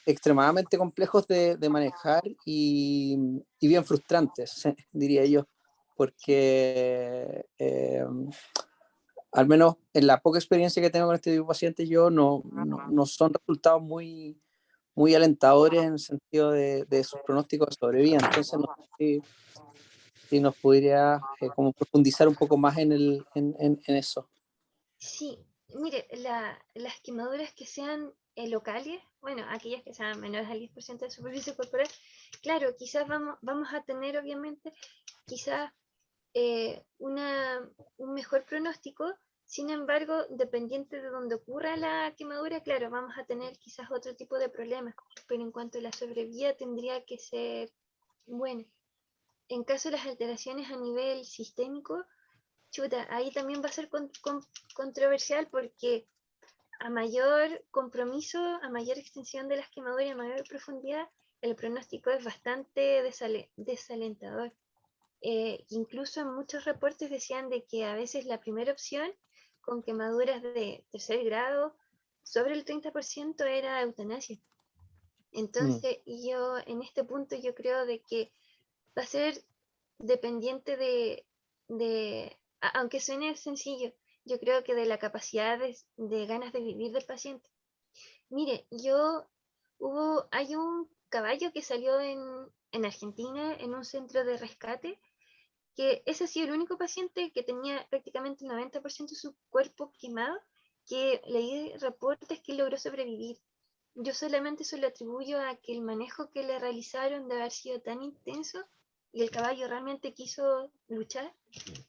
extremadamente complejos de manejar y bien frustrantes, diría yo, porque al menos en la poca experiencia que tengo con este tipo de pacientes, yo no son resultados muy alentadores en el sentido de sus pronósticos de sobrevida. Entonces, no sé si nos podría como profundizar un poco más en eso. Sí, mire, las quemaduras que sean locales, bueno, aquellas que sean menores al 10% de superficie corporal, claro, quizás vamos a tener obviamente quizás un mejor pronóstico. Sin embargo, dependiente de donde ocurra la quemadura, claro, vamos a tener quizás otro tipo de problemas, pero en cuanto a la sobrevida tendría que ser buena. En caso de las alteraciones a nivel sistémico, chuta, ahí también va a ser controversial porque a mayor compromiso, a mayor extensión de las quemaduras y a mayor profundidad, el pronóstico es bastante desalentador. Incluso en muchos reportes decían de que a veces la primera opción con quemaduras de tercer grado sobre el 30% era eutanasia. Entonces yo en este punto yo creo de que va a ser dependiente aunque suene sencillo, yo creo que de la capacidad de ganas de vivir del paciente. Mire, hay un caballo que salió en Argentina, en un centro de rescate, que ese ha sido el único paciente que tenía prácticamente el 90% de su cuerpo quemado, que leí reportes que logró sobrevivir. Yo solamente se lo atribuyo a que el manejo que le realizaron de haber sido tan intenso y el caballo realmente quiso luchar,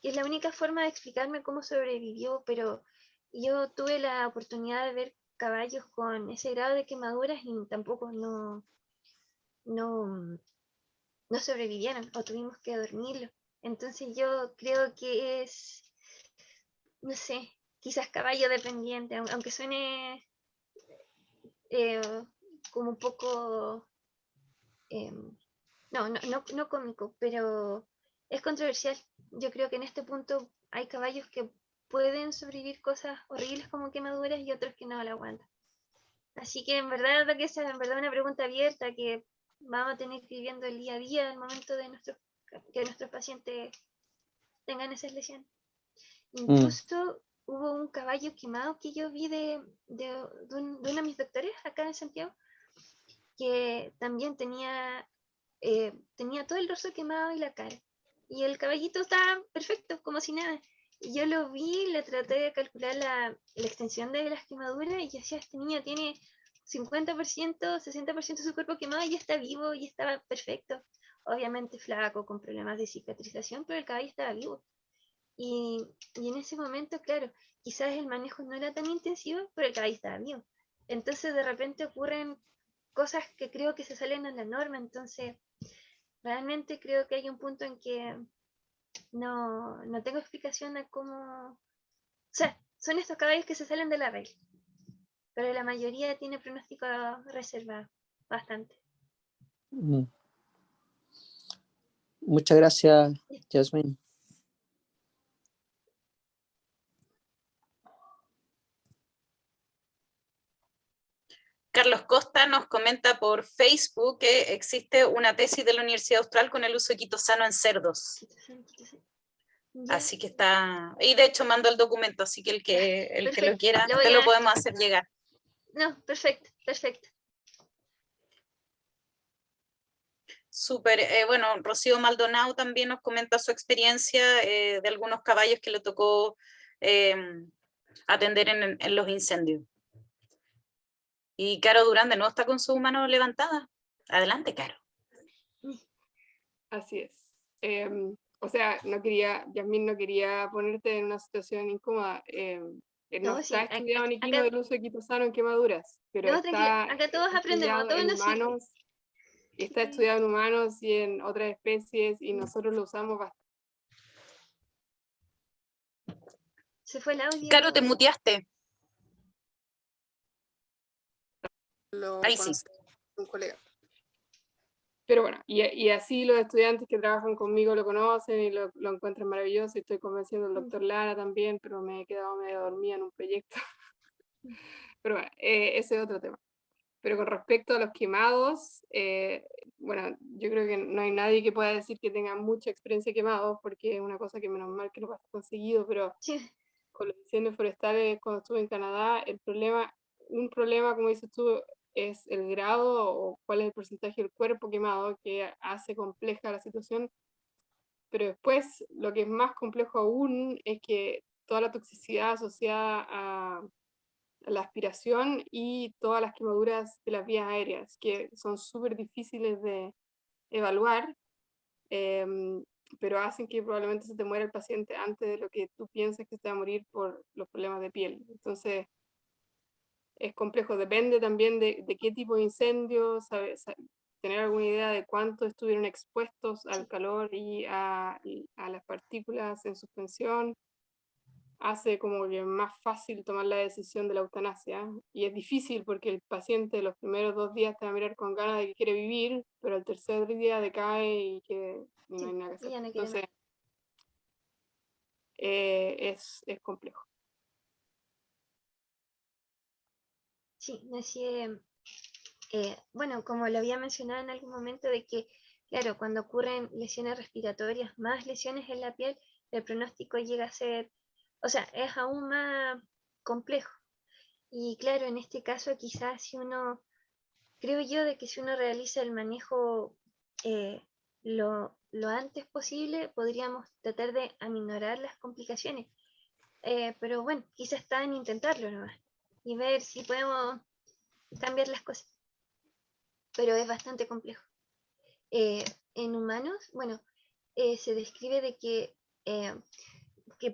que es la única forma de explicarme cómo sobrevivió, pero yo tuve la oportunidad de ver caballos con ese grado de quemaduras y tampoco no sobrevivieron o tuvimos que dormirlo. Entonces yo creo que es, no sé, quizás caballo dependiente, aunque suene como un poco, no cómico, pero es controversial. Yo creo que en este punto hay caballos que pueden sobrevivir cosas horribles como quemaduras y otros que no la aguantan. Así que en verdad que esa es en verdad una pregunta abierta que vamos a tener que ir viendo el día a día al momento de que nuestros pacientes tengan esas lesiones. Incluso hubo un caballo quemado que yo vi de uno de mis doctores acá en Santiago, que también tenía todo el dorso quemado y la cara. Y el caballito estaba perfecto, como si nada. Y yo lo vi, le traté de calcular la extensión de las quemaduras y decía, este niño tiene 50%, 60% de su cuerpo quemado y ya está vivo y estaba perfecto. Obviamente flaco, con problemas de cicatrización, pero el caballo estaba vivo. Y en ese momento, claro, quizás el manejo no era tan intensivo, pero el caballo estaba vivo. Entonces de repente ocurren cosas que creo que se salen a la norma, entonces realmente creo que hay un punto en que no tengo explicación a cómo... O sea, son estos caballos que se salen de la regla, pero la mayoría tiene pronóstico reservado, bastante. Muchas gracias, Yasmin. Carlos Costa nos comenta por Facebook que existe una tesis de la Universidad Austral con el uso de quitosano en cerdos. Así que está, y de hecho mando el documento, así que el que lo quiera, te lo podemos hacer llegar. No, perfecto. Súper, bueno, Rocío Maldonado también nos comenta su experiencia de algunos caballos que le tocó atender en los incendios. Y Caro Durán de nuevo está con su mano levantada. Adelante, Caro. Así es. O sea, Yasmin no quería ponerte en una situación incómoda. No está estudiado ni quino del uso de quitosano en quemaduras, pero está acá todos aprendemos, todos nos humanos, está estudiado en humanos y en otras especies y nosotros lo usamos bastante. Se fue el audio. Caro, te muteaste. Ahí sí. Un colega. Pero bueno, y así los estudiantes que trabajan conmigo lo conocen y lo encuentran maravilloso y estoy convenciendo al doctor Lara también, pero me he quedado medio dormida en un proyecto. Pero bueno, ese es otro tema. Pero con respecto a los quemados, bueno, yo creo que no hay nadie que pueda decir que tenga mucha experiencia quemados, porque es una cosa que menos mal que no pasa tan seguido, pero con los incendios forestales cuando estuve en Canadá, un problema, como dices tú, es el grado o cuál es el porcentaje del cuerpo quemado que hace compleja la situación, pero después lo que es más complejo aún es que toda la toxicidad asociada a la aspiración y todas las quemaduras de las vías aéreas, que son súper difíciles de evaluar, pero hacen que probablemente se te muera el paciente antes de lo que tú piensas que se va a morir por los problemas de piel. Entonces, es complejo, depende también de qué tipo de incendio, tener alguna idea de cuánto estuvieron expuestos al calor y a las partículas en suspensión, hace como que más fácil tomar la decisión de la eutanasia. Y es difícil porque el paciente los primeros 2 días te va a mirar con ganas de que quiere vivir, pero el tercer día decae y que no hay nada que hacer. Entonces, es complejo. Sí, bueno, como lo había mencionado en algún momento, de que, claro, cuando ocurren lesiones respiratorias, más lesiones en la piel, el pronóstico llega a ser, o sea, es aún más complejo. Y claro, en este caso quizás si uno creo yo de que si uno realiza el manejo lo antes posible, podríamos tratar de aminorar las complicaciones. Pero bueno, quizás está en intentarlo nomás y ver si podemos cambiar las cosas. Pero es bastante complejo. En humanos, bueno, se describe de que,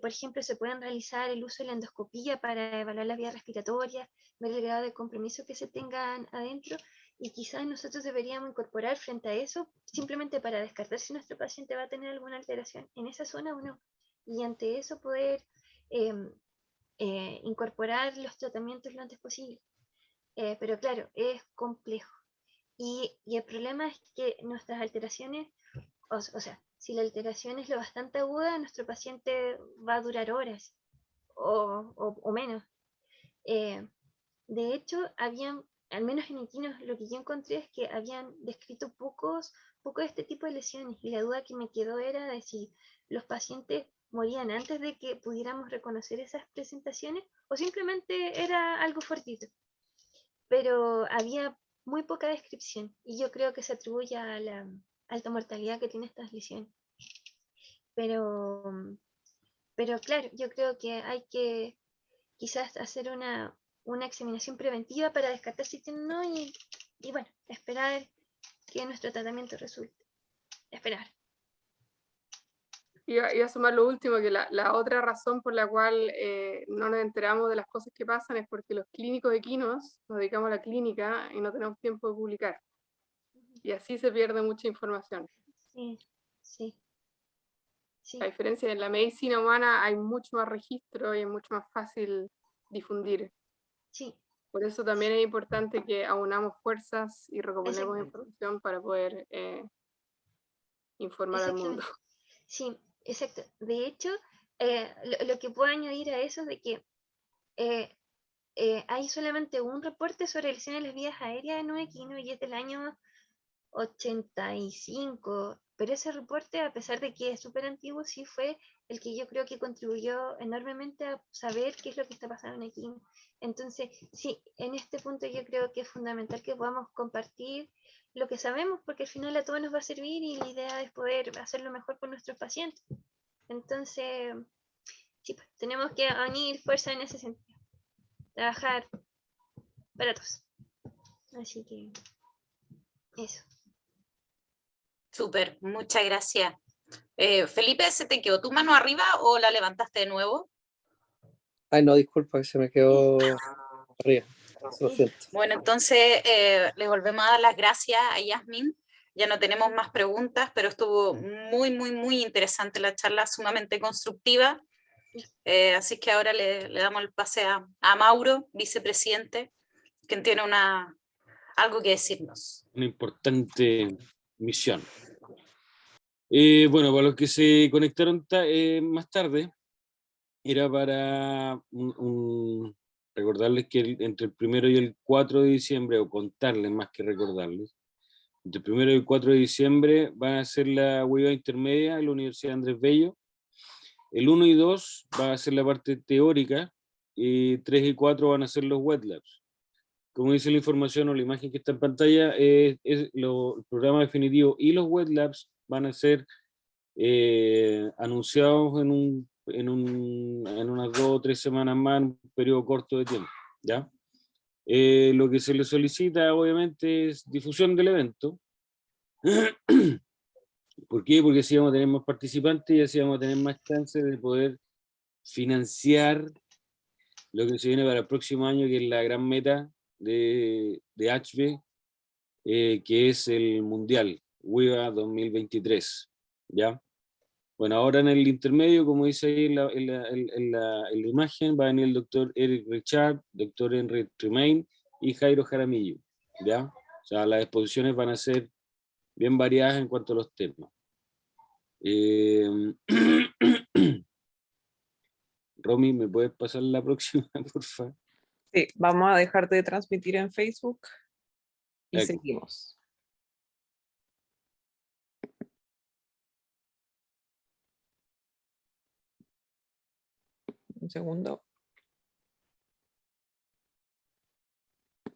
por ejemplo, se pueden realizar el uso de la endoscopía para evaluar las vías respiratorias, ver el grado de compromiso que se tengan adentro, y quizás nosotros deberíamos incorporar frente a eso, simplemente para descartar si nuestro paciente va a tener alguna alteración en esa zona o no, y ante eso poder incorporar los tratamientos lo antes posible. Pero claro, es complejo. Y el problema es que nuestras alteraciones, o sea, si la alteración es lo bastante aguda, nuestro paciente va a durar horas o menos. De hecho, habían, al menos en equinos, lo que yo encontré es que habían descrito poco de este tipo de lesiones, y la duda que me quedó era de si los pacientes morían antes de que pudiéramos reconocer esas presentaciones o simplemente era algo fortuito. Pero había muy poca descripción y yo creo que se atribuye a la alta mortalidad que tiene estas lesiones. Pero claro, yo creo que hay que quizás hacer una examinación preventiva para descartar si tienen o no, y bueno, esperar que nuestro tratamiento resulte. Esperar. Y a sumar lo último, que la otra razón por la cual no nos enteramos de las cosas que pasan es porque los clínicos equinos nos dedicamos a la clínica y no tenemos tiempo de publicar. Y así se pierde mucha información. Sí, sí. Sí. A diferencia de la medicina humana, hay mucho más registro y es mucho más fácil difundir. Sí. Por eso también es importante que aunamos fuerzas y recopilemos información para poder informar al mundo. Sí, exacto. De hecho, lo que puedo añadir a eso es de que hay solamente un reporte sobre lesiones en las vías aéreas en un equino y es del año 85, pero ese reporte, a pesar de que es súper antiguo, sí fue el que yo creo que contribuyó enormemente a saber qué es lo que está pasando en equino. Entonces, sí, en este punto yo creo que es fundamental que podamos compartir lo que sabemos, porque al final a todos nos va a servir y la idea es poder hacerlo mejor con nuestros pacientes. Entonces, sí, pues, tenemos que unir fuerza en ese sentido, trabajar para todos. Así que, eso. Súper, muchas gracias. Felipe, ¿se te quedó tu mano arriba o la levantaste de nuevo? Ay, no, disculpa, que se me quedó arriba. Lo siento. Bueno, entonces le volvemos a dar las gracias a Yasmin. Ya no tenemos más preguntas, pero estuvo muy, muy, muy interesante la charla, sumamente constructiva. Así que ahora le damos el pase a Mauro, vicepresidente, quien tiene algo que decirnos. Una importante misión. Bueno, para los que se conectaron más tarde, era para recordarles que entre el 1 y el 4 de diciembre, o contarles más que recordarles, entre el 1 y el 4 de diciembre van a ser la hueva intermedia en la Universidad Andrés Bello. El 1 y 2 va a ser la parte teórica, y 3 y 4 van a ser los wet labs. Como dice la información o la imagen que está en pantalla, el programa definitivo y los wet labs van a ser anunciados en unas 2 o 3 semanas más, en un periodo corto de tiempo, ¿ya? Lo que se le solicita, obviamente, es difusión del evento. ¿Por qué? Porque así vamos a tener más participantes y así vamos a tener más chances de poder financiar lo que se viene para el próximo año, que es la gran meta de HV, que es el Mundial WIVA 2023, ¿ya? Bueno, ahora en el intermedio, como dice ahí en la imagen, va a venir el doctor Eric Richard, doctor Henry Tremaine y Jairo Jaramillo, ¿ya? O sea, las exposiciones van a ser bien variadas en cuanto a los temas. Romy, ¿me puedes pasar la próxima, por favor? Sí, vamos a dejar de transmitir en Facebook y seguimos. Un segundo.